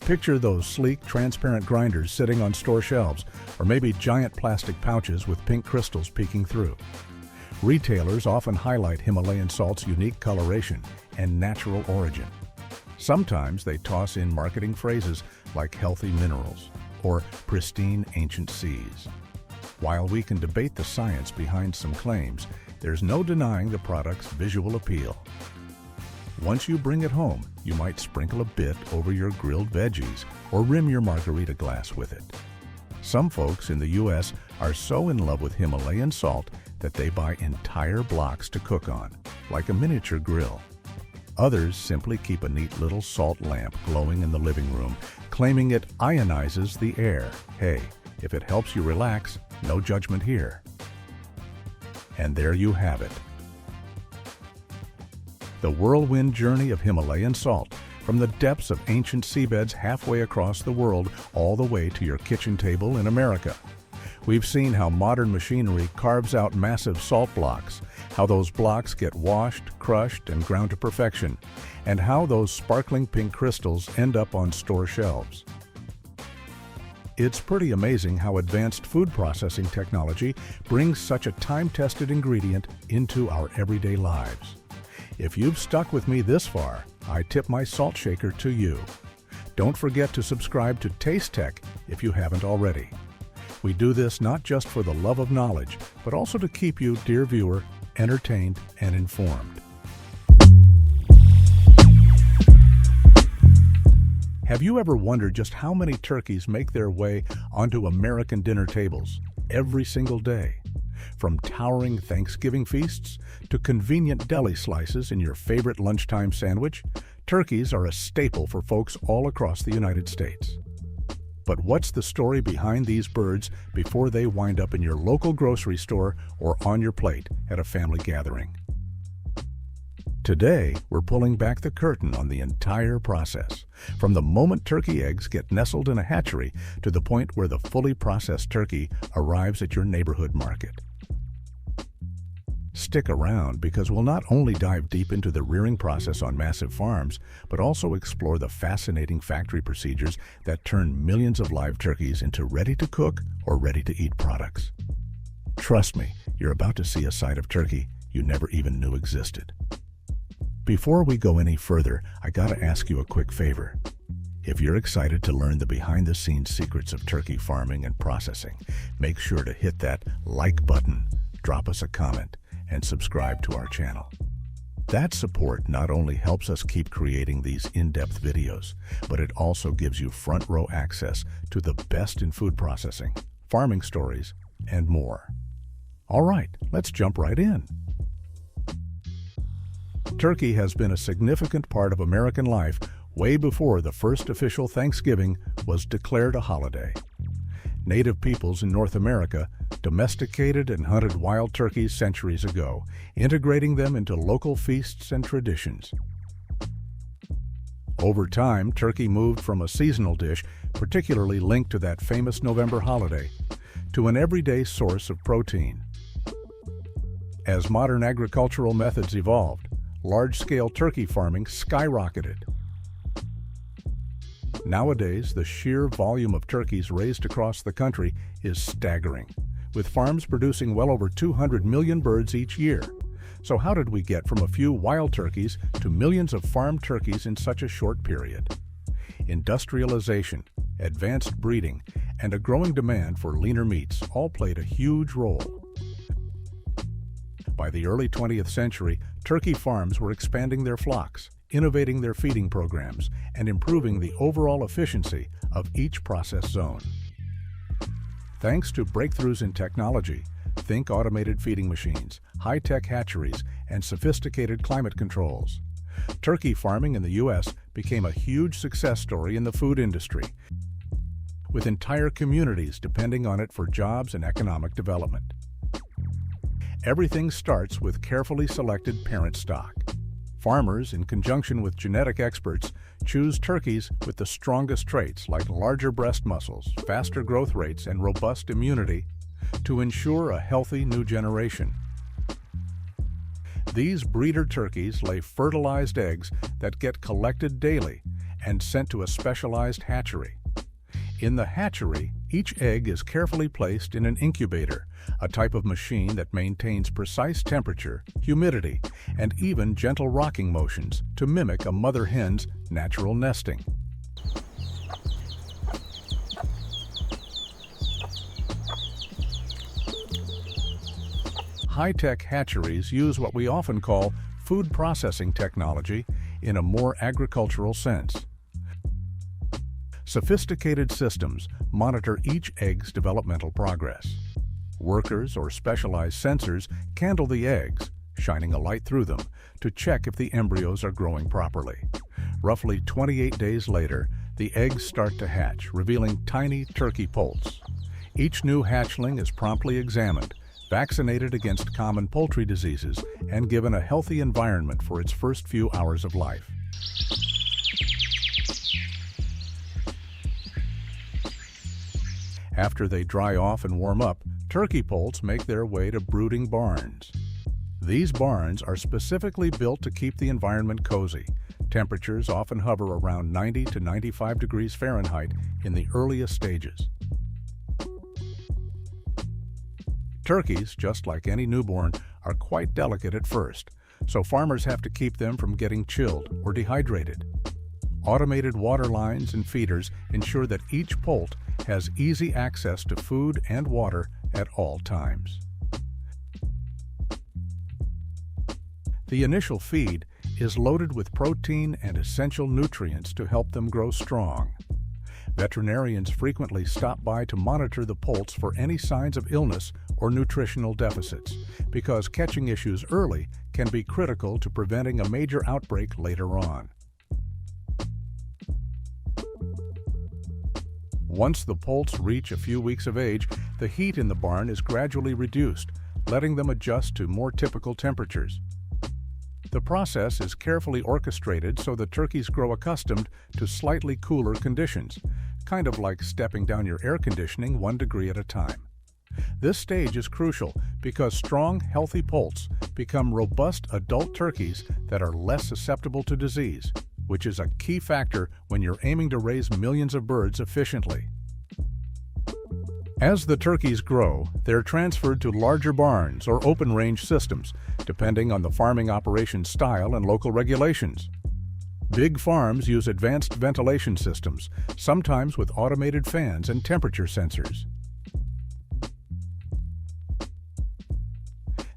Picture those sleek, transparent grinders sitting on store shelves, or maybe giant plastic pouches with pink crystals peeking through. Retailers often highlight Himalayan salt's unique coloration and natural origin. Sometimes they toss in marketing phrases like healthy minerals or pristine ancient seas. While we can debate the science behind some claims, there's no denying the product's visual appeal. Once you bring it home, you might sprinkle a bit over your grilled veggies or rim your margarita glass with it. Some folks in the U.S. are so in love with Himalayan salt that they buy entire blocks to cook on, like a miniature grill. Others simply keep a neat little salt lamp glowing in the living room, claiming it ionizes the air. Hey, if it helps you relax, no judgment here. And there you have it. The whirlwind journey of Himalayan salt, from the depths of ancient seabeds halfway across the world all the way to your kitchen table in America. We've seen how modern machinery carves out massive salt blocks, how those blocks get washed, crushed, and ground to perfection, and how those sparkling pink crystals end up on store shelves. It's pretty amazing how advanced food processing technology brings such a time-tested ingredient into our everyday lives. If you've stuck with me this far, I tip my salt shaker to you. Don't forget to subscribe to Taste Tech if you haven't already. We do this not just for the love of knowledge, but also to keep you, dear viewer, entertained and informed. Have you ever wondered just how many turkeys make their way onto American dinner tables every single day? From towering Thanksgiving feasts to convenient deli slices in your favorite lunchtime sandwich, turkeys are a staple for folks all across the United States. But what's the story behind these birds before they wind up in your local grocery store or on your plate at a family gathering? Today, we're pulling back the curtain on the entire process, from the moment turkey eggs get nestled in a hatchery to the point where the fully processed turkey arrives at your neighborhood market. Stick around because we'll not only dive deep into the rearing process on massive farms, but also explore the fascinating factory procedures that turn millions of live turkeys into ready-to-cook or ready-to-eat products. Trust me, you're about to see a side of turkey you never even knew existed. Before we go any further, I gotta ask you a quick favor. If you're excited to learn the behind-the-scenes secrets of turkey farming and processing, make sure to hit that like button, drop us a comment, and subscribe to our channel. That support not only helps us keep creating these in-depth videos, but it also gives you front-row access to the best in food processing, farming stories, and more. All right, let's jump right in. Turkey has been a significant part of American life way before the first official Thanksgiving was declared a holiday. Native peoples in North America domesticated and hunted wild turkeys centuries ago, integrating them into local feasts and traditions. Over time, turkey moved from a seasonal dish, particularly linked to that famous November holiday, to an everyday source of protein. As modern agricultural methods evolved, large-scale turkey farming skyrocketed. Nowadays, the sheer volume of turkeys raised across the country is staggering, with farms producing well over 200 million birds each year. So how did we get from a few wild turkeys to millions of farm turkeys in such a short period? Industrialization, advanced breeding, and a growing demand for leaner meats all played a huge role. By the early 20th century, turkey farms were expanding their flocks, innovating their feeding programs, and improving the overall efficiency of each process zone. Thanks to breakthroughs in technology, think automated feeding machines, high-tech hatcheries, and sophisticated climate controls, turkey farming in the U.S. became a huge success story in the food industry, with entire communities depending on it for jobs and economic development. Everything starts with carefully selected parent stock. Farmers, in conjunction with genetic experts, choose turkeys with the strongest traits like larger breast muscles, faster growth rates, and robust immunity to ensure a healthy new generation. These breeder turkeys lay fertilized eggs that get collected daily and sent to a specialized hatchery. In the hatchery, each egg is carefully placed in an incubator, a type of machine that maintains precise temperature, humidity, and even gentle rocking motions to mimic a mother hen's natural nesting. High-tech hatcheries use what we often call food processing technology in a more agricultural sense. Sophisticated systems monitor each egg's developmental progress. Workers or specialized sensors candle the eggs, shining a light through them, to check if the embryos are growing properly. Roughly 28 days later, the eggs start to hatch, revealing tiny turkey poults. Each new hatchling is promptly examined, vaccinated against common poultry diseases, and given a healthy environment for its first few hours of life. After they dry off and warm up, turkey poults make their way to brooding barns. These barns are specifically built to keep the environment cozy. Temperatures often hover around 90 to 95 degrees Fahrenheit in the earliest stages. Turkeys, just like any newborn, are quite delicate at first, so farmers have to keep them from getting chilled or dehydrated. Automated water lines and feeders ensure that each poult has easy access to food and water at all times. The initial feed is loaded with protein and essential nutrients to help them grow strong. Veterinarians frequently stop by to monitor the poults for any signs of illness or nutritional deficits, because catching issues early can be critical to preventing a major outbreak later on. Once the poults reach a few weeks of age, the heat in the barn is gradually reduced, letting them adjust to more typical temperatures. The process is carefully orchestrated so the turkeys grow accustomed to slightly cooler conditions, kind of like stepping down your air conditioning 1 degree at a time. This stage is crucial because strong, healthy poults become robust adult turkeys that are less susceptible to disease, which is a key factor when you're aiming to raise millions of birds efficiently. As the turkeys grow, they're transferred to larger barns or open-range systems, depending on the farming operation style and local regulations. Big farms use advanced ventilation systems, sometimes with automated fans and temperature sensors.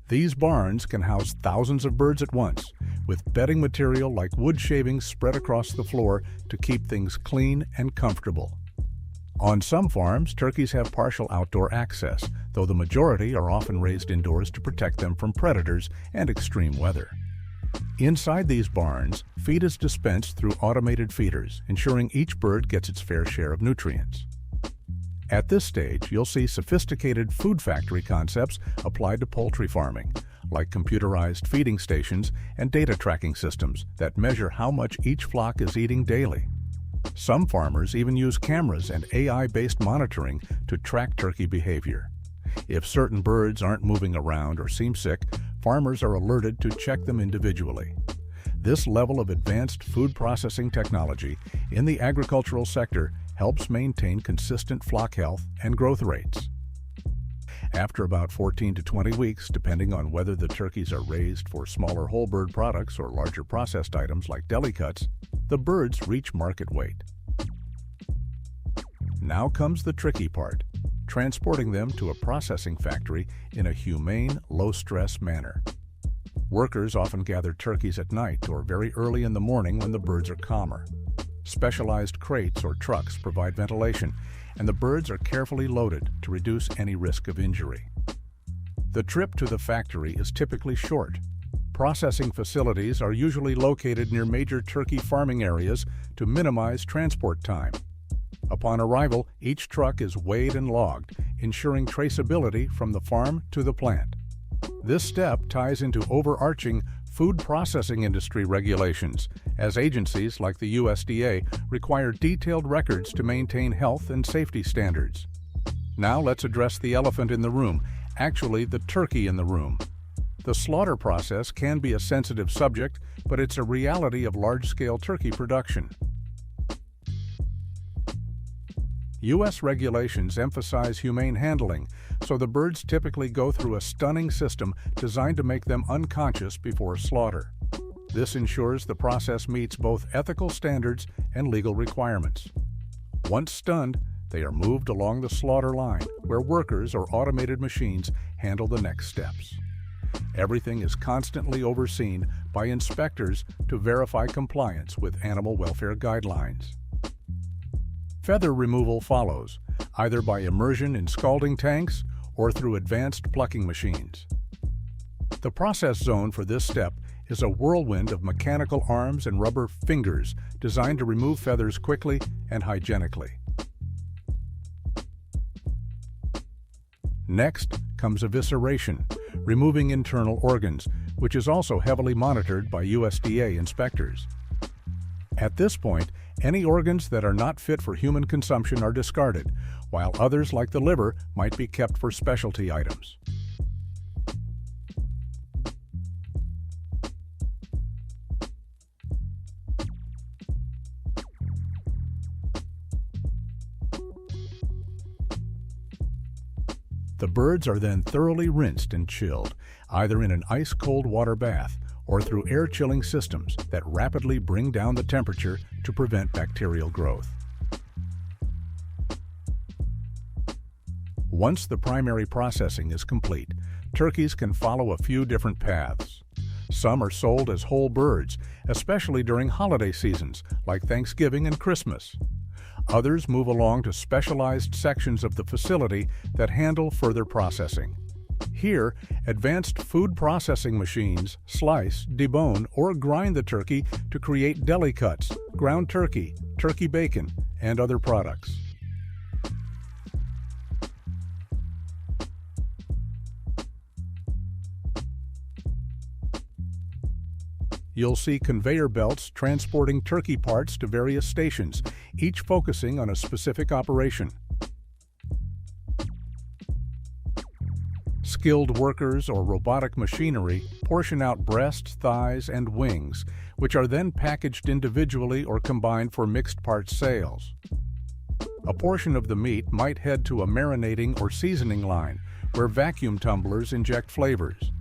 These barns can house thousands of birds at once, with bedding material like wood shavings spread across the floor to keep things clean and comfortable. On some farms, turkeys have partial outdoor access, though the majority are often raised indoors to protect them from predators and extreme weather. Inside these barns, feed is dispensed through automated feeders, ensuring each bird gets its fair share of nutrients. At this stage, you'll see sophisticated food factory concepts applied to poultry farming, like computerized feeding stations and data tracking systems that measure how much each flock is eating daily. Some farmers even use cameras and AI-based monitoring to track turkey behavior. If certain birds aren't moving around or seem sick, farmers are alerted to check them individually. This level of advanced food processing technology in the agricultural sector helps maintain consistent flock health and growth rates. After about 14 to 20 weeks, depending on whether the turkeys are raised for smaller whole bird products or larger processed items like deli cuts, the birds reach market weight. Now comes the tricky part, transporting them to a processing factory in a humane, low-stress manner. Workers often gather turkeys at night or very early in the morning when the birds are calmer. Specialized crates or trucks provide ventilation, and the birds are carefully loaded to reduce any risk of injury. The trip to the factory is typically short. Processing facilities are usually located near major turkey farming areas to minimize transport time. Upon arrival, each truck is weighed and logged, ensuring traceability from the farm to the plant. This step ties into overarching food processing industry regulations, as agencies like the USDA require detailed records to maintain health and safety standards. Now let's address the elephant in the room, actually the turkey in the room. The slaughter process can be a sensitive subject, but it's a reality of large-scale turkey production. U.S. regulations emphasize humane handling, so the birds typically go through a stunning system designed to make them unconscious before slaughter. This ensures the process meets both ethical standards and legal requirements. Once stunned, they are moved along the slaughter line, where workers or automated machines handle the next steps. Everything is constantly overseen by inspectors to verify compliance with animal welfare guidelines. Feather removal follows, either by immersion in scalding tanks or through advanced plucking machines. The process zone for this step is a whirlwind of mechanical arms and rubber fingers designed to remove feathers quickly and hygienically. Next comes evisceration, removing internal organs, which is also heavily monitored by USDA inspectors. At this point, any organs that are not fit for human consumption are discarded, while others, like the liver, might be kept for specialty items. The birds are then thoroughly rinsed and chilled, either in an ice-cold water bath or through air-chilling systems that rapidly bring down the temperature to prevent bacterial growth. Once the primary processing is complete, turkeys can follow a few different paths. Some are sold as whole birds, especially during holiday seasons like Thanksgiving and Christmas. Others move along to specialized sections of the facility that handle further processing. Here, advanced food processing machines slice, debone, or grind the turkey to create deli cuts, ground turkey, turkey bacon, and other products. You'll see conveyor belts transporting turkey parts to various stations, each focusing on a specific operation. Skilled workers or robotic machinery portion out breasts, thighs, and wings, which are then packaged individually or combined for mixed parts sales. A portion of the meat might head to a marinating or seasoning line, where vacuum tumblers inject flavors.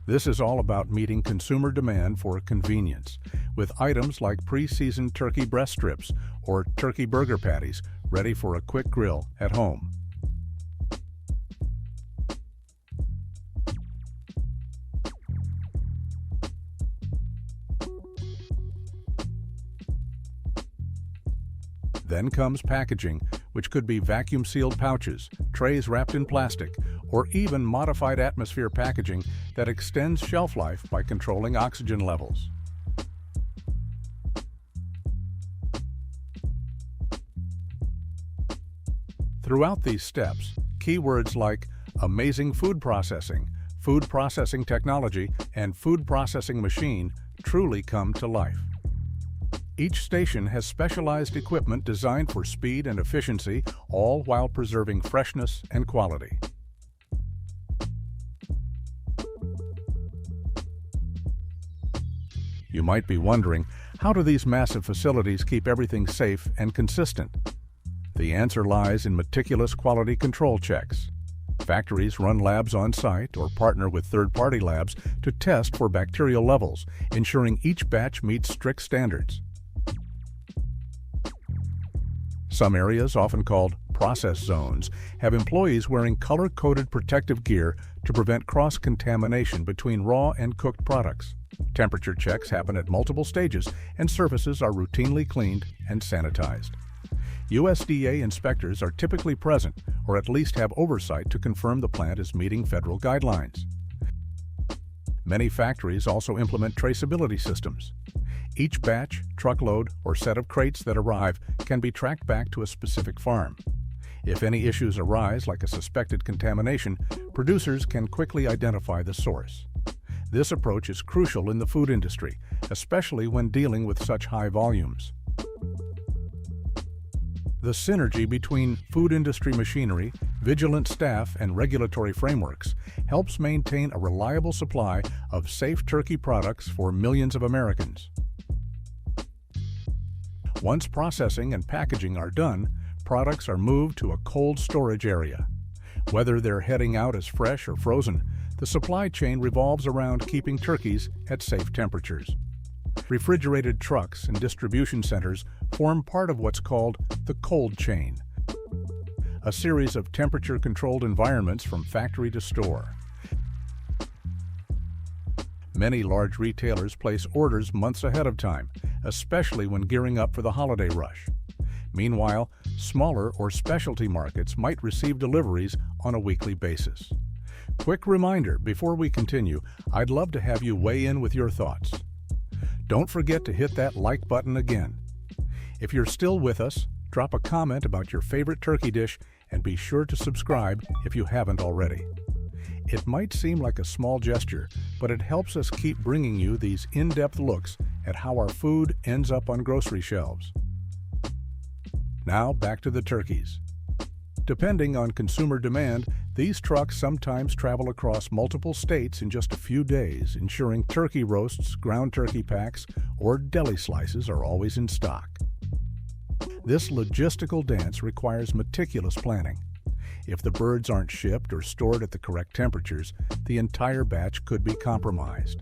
This is all about meeting consumer demand for convenience, with items like pre-seasoned turkey breast strips or turkey burger patties ready for a quick grill at home. Then comes packaging, which could be vacuum-sealed pouches, trays wrapped in plastic, or even modified atmosphere packaging that extends shelf life by controlling oxygen levels. Throughout these steps, keywords like amazing food processing technology, and food processing machine truly come to life. Each station has specialized equipment designed for speed and efficiency, all while preserving freshness and quality. You might be wondering, how do these massive facilities keep everything safe and consistent? The answer lies in meticulous quality control checks. Factories run labs on site or partner with third-party labs to test for bacterial levels, ensuring each batch meets strict standards. Some areas, often called process zones, have employees wearing color-coded protective gear to prevent cross-contamination between raw and cooked products. Temperature checks happen at multiple stages, and surfaces are routinely cleaned and sanitized. USDA inspectors are typically present or at least have oversight to confirm the plant is meeting federal guidelines. Many factories also implement traceability systems. Each batch, truckload, or set of crates that arrive can be tracked back to a specific farm. If any issues arise, like a suspected contamination, producers can quickly identify the source. This approach is crucial in the food industry, especially when dealing with such high volumes. The synergy between food industry machinery, vigilant staff, and regulatory frameworks helps maintain a reliable supply of safe turkey products for millions of Americans. Once processing and packaging are done, products are moved to a cold storage area. Whether they're heading out as fresh or frozen, the supply chain revolves around keeping turkeys at safe temperatures. Refrigerated trucks and distribution centers form part of what's called the cold chain, a series of temperature-controlled environments from factory to store. Many large retailers place orders months ahead of time, especially when gearing up for the holiday rush. Meanwhile, smaller or specialty markets might receive deliveries on a weekly basis. Quick reminder before we continue, I'd love to have you weigh in with your thoughts. Don't forget to hit that like button again. If you're still with us, drop a comment about your favorite turkey dish and be sure to subscribe if you haven't already. It might seem like a small gesture, but it helps us keep bringing you these in-depth looks at how our food ends up on grocery shelves. Now back to the turkeys. Depending on consumer demand, these trucks sometimes travel across multiple states in just a few days, ensuring turkey roasts, ground turkey packs, or deli slices are always in stock. This logistical dance requires meticulous planning. If the birds aren't shipped or stored at the correct temperatures, the entire batch could be compromised.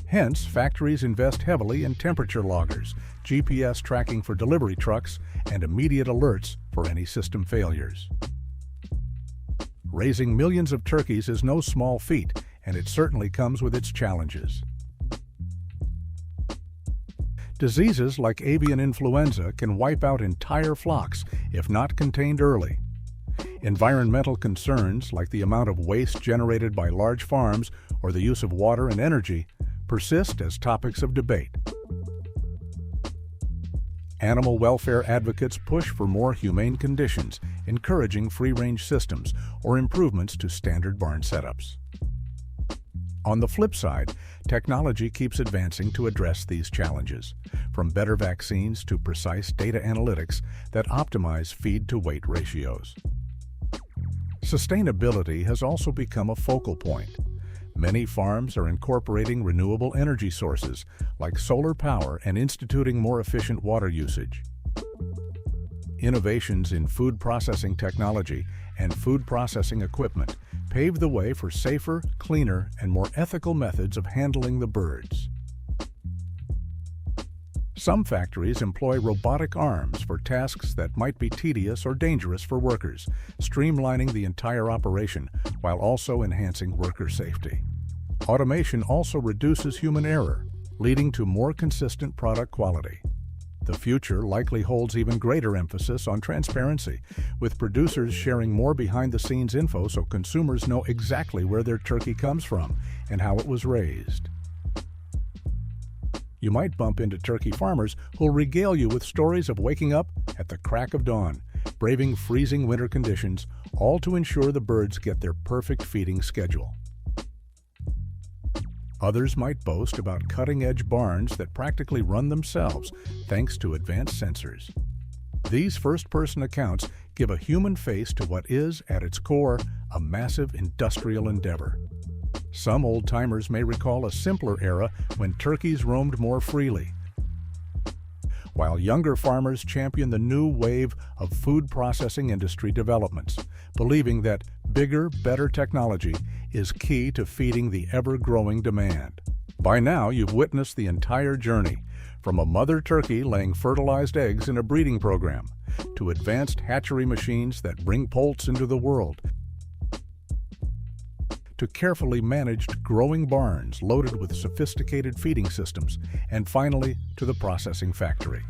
Hence, factories invest heavily in temperature loggers, GPS tracking for delivery trucks, and immediate alerts for any system failures. Raising millions of turkeys is no small feat, and it certainly comes with its challenges. Diseases like avian influenza can wipe out entire flocks if not contained early. Environmental concerns, like the amount of waste generated by large farms or the use of water and energy, persist as topics of debate. Animal welfare advocates push for more humane conditions, encouraging free-range systems or improvements to standard barn setups. On the flip side, technology keeps advancing to address these challenges, from better vaccines to precise data analytics that optimize feed-to-weight ratios. Sustainability has also become a focal point. Many farms are incorporating renewable energy sources like solar power and instituting more efficient water usage. Innovations in food processing technology and food processing equipment pave the way for safer, cleaner, and more ethical methods of handling the birds. Some factories employ robotic arms for tasks that might be tedious or dangerous for workers, streamlining the entire operation while also enhancing worker safety. Automation also reduces human error, leading to more consistent product quality. The future likely holds even greater emphasis on transparency, with producers sharing more behind-the-scenes info so consumers know exactly where their turkey comes from and how it was raised. You might bump into turkey farmers who'll regale you with stories of waking up at the crack of dawn, braving freezing winter conditions, all to ensure the birds get their perfect feeding schedule. Others might boast about cutting-edge barns that practically run themselves thanks to advanced sensors. These first-person accounts give a human face to what is, at its core, a massive industrial endeavor. Some old-timers may recall a simpler era when turkeys roamed more freely, while younger farmers champion the new wave of food processing industry developments, believing that bigger, better technology is key to feeding the ever-growing demand. By now, you've witnessed the entire journey, from a mother turkey laying fertilized eggs in a breeding program, to advanced hatchery machines that bring poults into the world, to carefully managed growing barns loaded with sophisticated feeding systems, and finally to the processing factory.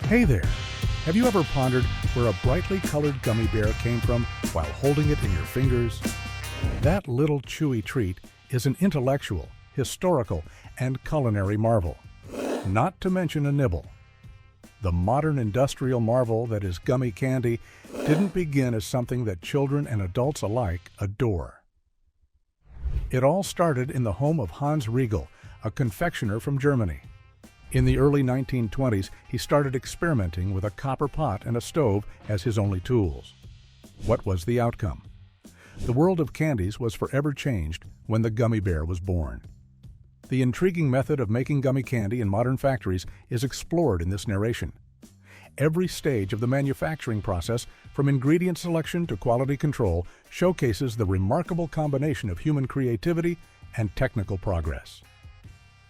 Hey there! Have you ever pondered where a brightly colored gummy bear came from while holding it in your fingers? That little chewy treat is an intellectual, historical, and culinary marvel, not to mention a nibble. The modern industrial marvel that is gummy candy didn't begin as something that children and adults alike adore. It all started in the home of Hans Riegel, a confectioner from Germany. In the early 1920s, he started experimenting with a copper pot and a stove as his only tools. What was the outcome? The world of candies was forever changed when the gummy bear was born. The intriguing method of making gummy candy in modern factories is explored in this narration. Every stage of the manufacturing process, from ingredient selection to quality control, showcases the remarkable combination of human creativity and technical progress.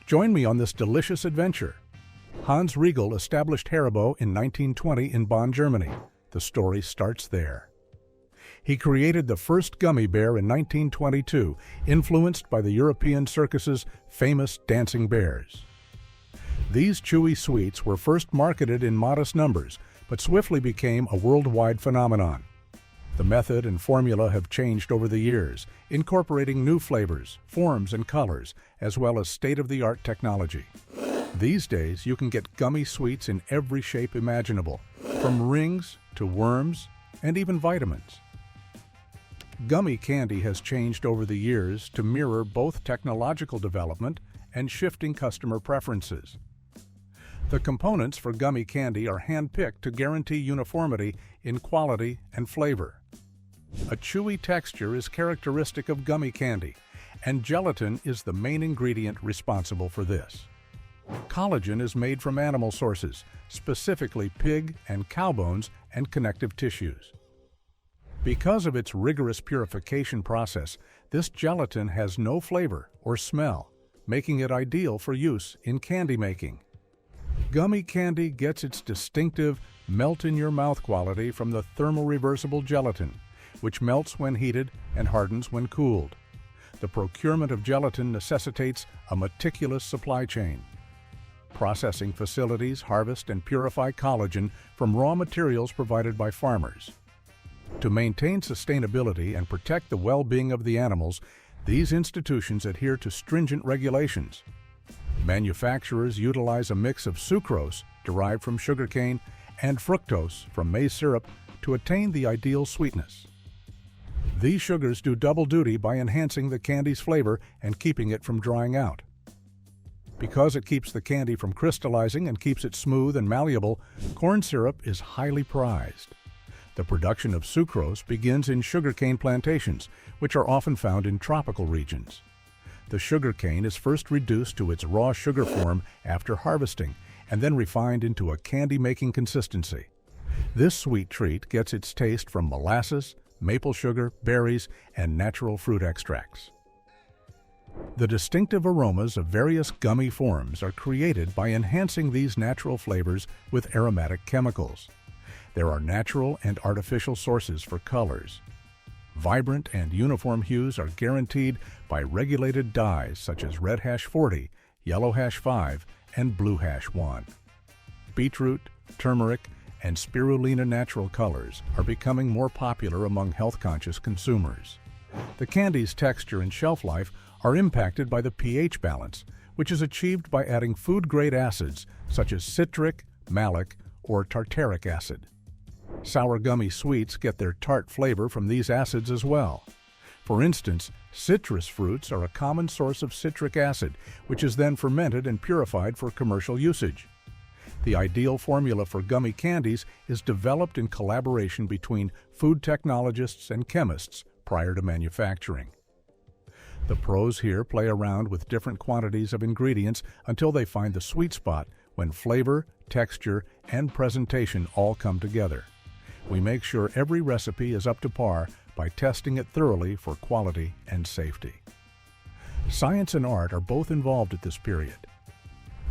Join me on this delicious adventure. Hans Riegel established Haribo in 1920 in Bonn, Germany. The story starts there. He created the first gummy bear in 1922, influenced by the European circus's famous dancing bears. These chewy sweets were first marketed in modest numbers, but swiftly became a worldwide phenomenon. The method and formula have changed over the years, incorporating new flavors, forms, and colors, as well as state-of-the-art technology. These days, you can get gummy sweets in every shape imaginable, from rings to worms and even vitamins. Gummy candy has changed over the years to mirror both technological development and shifting customer preferences. The components for gummy candy are hand-picked to guarantee uniformity in quality and flavor. A chewy texture is characteristic of gummy candy, and gelatin is the main ingredient responsible for this. Collagen is made from animal sources, specifically pig and cow bones and connective tissues. Because of its rigorous purification process, this gelatin has no flavor or smell, making it ideal for use in candy making. Gummy candy gets its distinctive melt-in-your-mouth quality from the thermoreversible gelatin, which melts when heated and hardens when cooled. The procurement of gelatin necessitates a meticulous supply chain. Processing facilities harvest and purify collagen from raw materials provided by farmers. To maintain sustainability and protect the well-being of the animals, these institutions adhere to stringent regulations. Manufacturers utilize a mix of sucrose, derived from sugarcane, and fructose from maize syrup to attain the ideal sweetness. These sugars do double duty by enhancing the candy's flavor and keeping it from drying out. Because it keeps the candy from crystallizing and keeps it smooth and malleable, corn syrup is highly prized. The production of sucrose begins in sugarcane plantations, which are often found in tropical regions. The sugarcane is first reduced to its raw sugar form after harvesting and then refined into a candy-making consistency. This sweet treat gets its taste from molasses, maple sugar, berries, and natural fruit extracts. The distinctive aromas of various gummy forms are created by enhancing these natural flavors with aromatic chemicals. There are natural and artificial sources for colors. Vibrant and uniform hues are guaranteed by regulated dyes such as red hash 40, yellow hash 5, and blue hash 1. Beetroot, turmeric, and spirulina natural colors are becoming more popular among health-conscious consumers. The candy's texture and shelf life are impacted by the pH balance, which is achieved by adding food-grade acids such as citric, malic, or tartaric acid. Sour gummy sweets get their tart flavor from these acids as well. For instance, citrus fruits are a common source of citric acid, which is then fermented and purified for commercial usage. The ideal formula for gummy candies is developed in collaboration between food technologists and chemists prior to manufacturing. The pros here play around with different quantities of ingredients until they find the sweet spot when flavor, texture, and presentation all come together. We make sure every recipe is up to par by testing it thoroughly for quality and safety. Science and art are both involved at this period.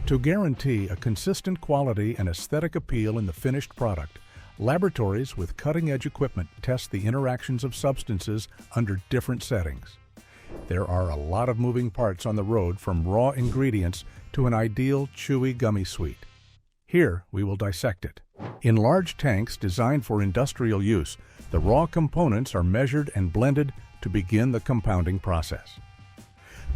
To guarantee a consistent quality and aesthetic appeal in the finished product, laboratories with cutting-edge equipment test the interactions of substances under different settings. There are a lot of moving parts on the road from raw ingredients to an ideal chewy gummy sweet. Here, we will dissect it. In large tanks designed for industrial use, the raw components are measured and blended to begin the compounding process.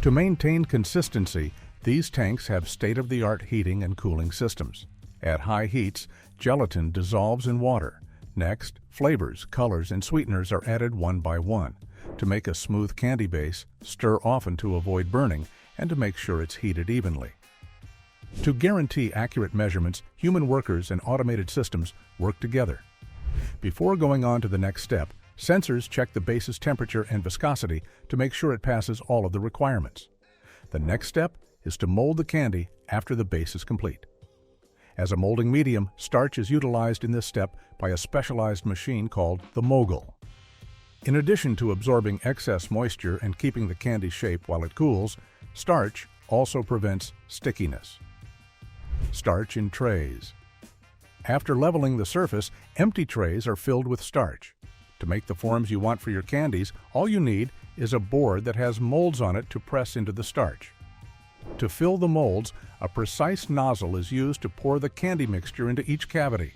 To maintain consistency, these tanks have state-of-the-art heating and cooling systems. At high heats, gelatin dissolves in water. Next, flavors, colors, and sweeteners are added one by one. To make a smooth candy base, stir often to avoid burning and to make sure it's heated evenly. To guarantee accurate measurements, human workers and automated systems work together. Before going on to the next step, sensors check the base's temperature and viscosity to make sure it passes all of the requirements. The next step is to mold the candy after the base is complete. As a molding medium, starch is utilized in this step by a specialized machine called the mogul. In addition to absorbing excess moisture and keeping the candy shape while it cools, starch also prevents stickiness. Starch in trays. After leveling the surface, empty trays are filled with starch. To make the forms you want for your candies, all you need is a board that has molds on it to press into the starch. To fill the molds, a precise nozzle is used to pour the candy mixture into each cavity.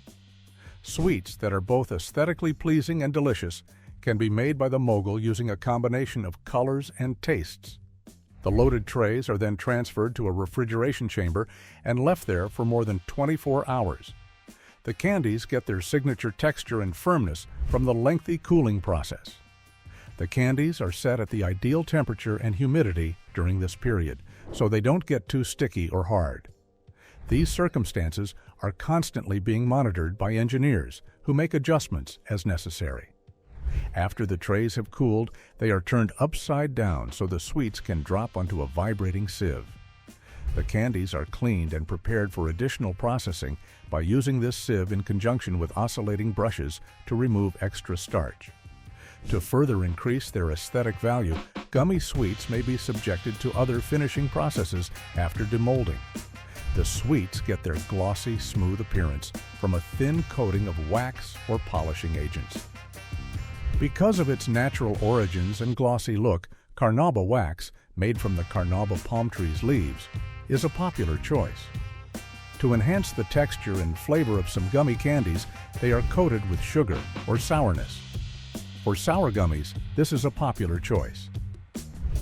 Sweets that are both aesthetically pleasing and delicious can be made by the mogul using a combination of colors and tastes. The loaded trays are then transferred to a refrigeration chamber and left there for more than 24 hours. The candies get their signature texture and firmness from the lengthy cooling process. The candies are set at the ideal temperature and humidity during this period, so they don't get too sticky or hard. These circumstances are constantly being monitored by engineers who make adjustments as necessary. After the trays have cooled, they are turned upside down so the sweets can drop onto a vibrating sieve. The candies are cleaned and prepared for additional processing by using this sieve in conjunction with oscillating brushes to remove extra starch. To further increase their aesthetic value, gummy sweets may be subjected to other finishing processes after demolding. The sweets get their glossy, smooth appearance from a thin coating of wax or polishing agents. Because of its natural origins and glossy look, carnauba wax, made from the carnauba palm tree's leaves, is a popular choice. To enhance the texture and flavor of some gummy candies, they are coated with sugar or sourness. For sour gummies, this is a popular choice.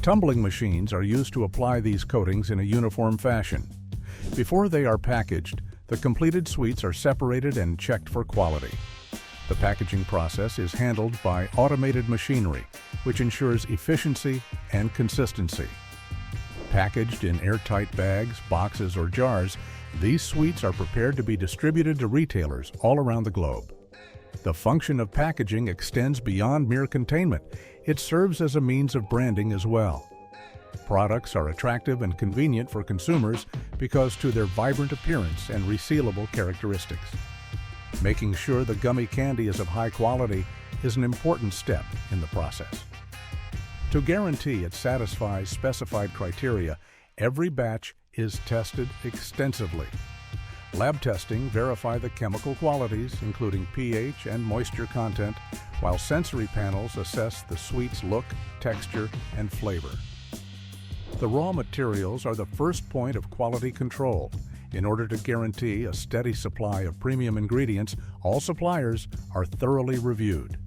Tumbling machines are used to apply these coatings in a uniform fashion. Before they are packaged, the completed sweets are separated and checked for quality. The packaging process is handled by automated machinery, which ensures efficiency and consistency. Packaged in airtight bags, boxes, or jars, these sweets are prepared to be distributed to retailers all around the globe. The function of packaging extends beyond mere containment. It serves as a means of branding as well. Products are attractive and convenient for consumers because to their vibrant appearance and resealable characteristics. Making sure the gummy candy is of high quality is an important step in the process. To guarantee it satisfies specified criteria, every batch is tested extensively. Lab testing verify the chemical qualities, including pH and moisture content, while sensory panels assess the sweet's look, texture, and flavor. The raw materials are the first point of quality control. In order to guarantee a steady supply of premium ingredients, all suppliers are thoroughly reviewed.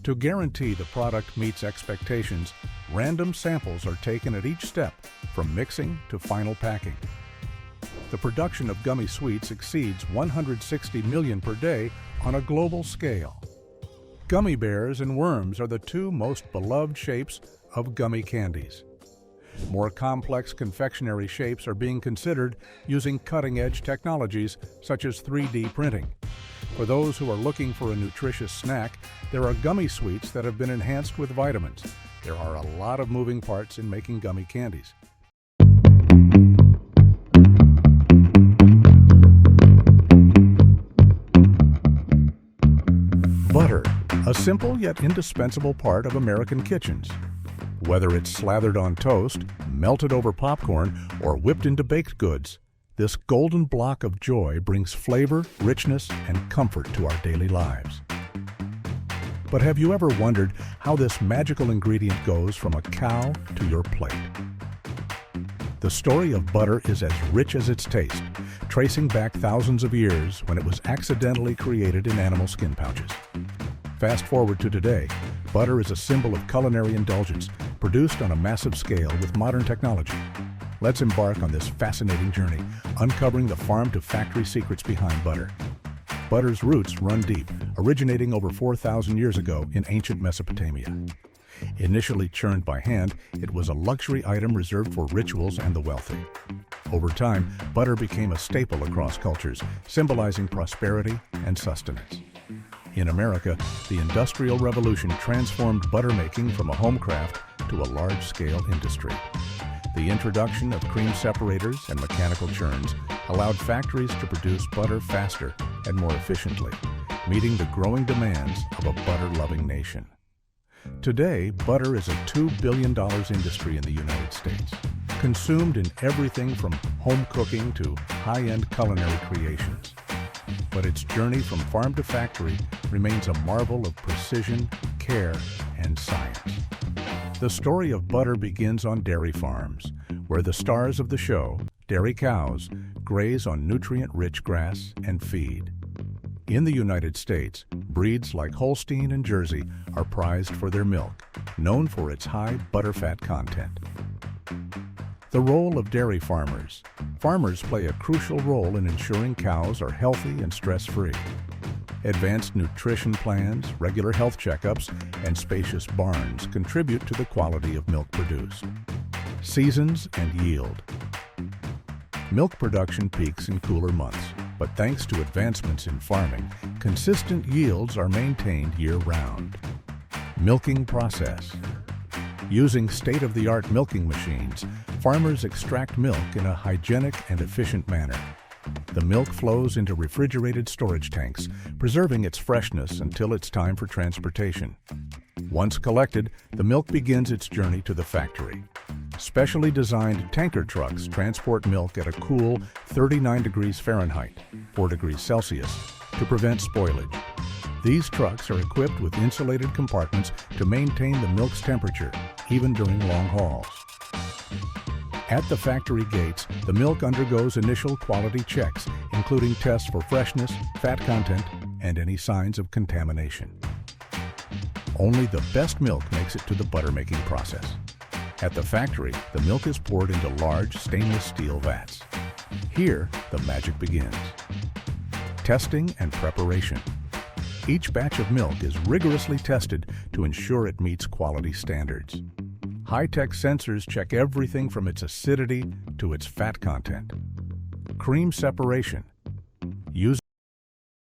To guarantee the product meets expectations, random samples are taken at each step, from mixing to final packing. The production of gummy sweets exceeds 160 million per day on a global scale. Gummy bears and worms are the two most beloved shapes of gummy candies. More complex confectionery shapes are being considered using cutting-edge technologies such as 3D printing. For those who are looking for a nutritious snack, there are gummy sweets that have been enhanced with vitamins. There are a lot of moving parts in making gummy candies. Butter, a simple yet indispensable part of American kitchens. Whether it's slathered on toast, melted over popcorn, or whipped into baked goods, this golden block of joy brings flavor, richness, and comfort to our daily lives. But have you ever wondered how this magical ingredient goes from a cow to your plate? The story of butter is as rich as its taste, tracing back thousands of years when it was accidentally created in animal skin pouches. Fast forward to today, butter is a symbol of culinary indulgence, produced on a massive scale with modern technology. Let's embark on this fascinating journey, uncovering the farm-to-factory secrets behind butter. Butter's roots run deep, originating over 4,000 years ago in ancient Mesopotamia. Initially churned by hand, it was a luxury item reserved for rituals and the wealthy. Over time, butter became a staple across cultures, symbolizing prosperity and sustenance. In America, the Industrial Revolution transformed butter making from a home craft to a large-scale industry. The introduction of cream separators and mechanical churns allowed factories to produce butter faster and more efficiently, meeting the growing demands of a butter-loving nation. Today, butter is a $2 billion industry in the United States, consumed in everything from home cooking to high-end culinary creations. But its journey from farm to factory remains a marvel of precision, care, and science. The story of butter begins on dairy farms, where the stars of the show, dairy cows, graze on nutrient-rich grass and feed. In the United States, breeds like Holstein and Jersey are prized for their milk, known for its high butterfat content. The role of dairy farmers. Farmers play a crucial role in ensuring cows are healthy and stress-free. Advanced nutrition plans, regular health checkups, and spacious barns contribute to the quality of milk produced. Seasons and yield. Milk production peaks in cooler months, but thanks to advancements in farming, consistent yields are maintained year-round. Milking process. Using state-of-the-art milking machines, farmers extract milk in a hygienic and efficient manner. The milk flows into refrigerated storage tanks, preserving its freshness until it's time for transportation. Once collected, the milk begins its journey to the factory. Specially designed tanker trucks transport milk at a cool 39 degrees Fahrenheit, 4 degrees Celsius, to prevent spoilage. These trucks are equipped with insulated compartments to maintain the milk's temperature, even during long hauls. At the factory gates, the milk undergoes initial quality checks, including tests for freshness, fat content, and any signs of contamination. Only the best milk makes it to the butter-making process. At the factory, the milk is poured into large stainless steel vats. Here, the magic begins. Testing and preparation. Each batch of milk is rigorously tested to ensure it meets quality standards. High-tech sensors check everything from its acidity to its fat content. Cream separation. Use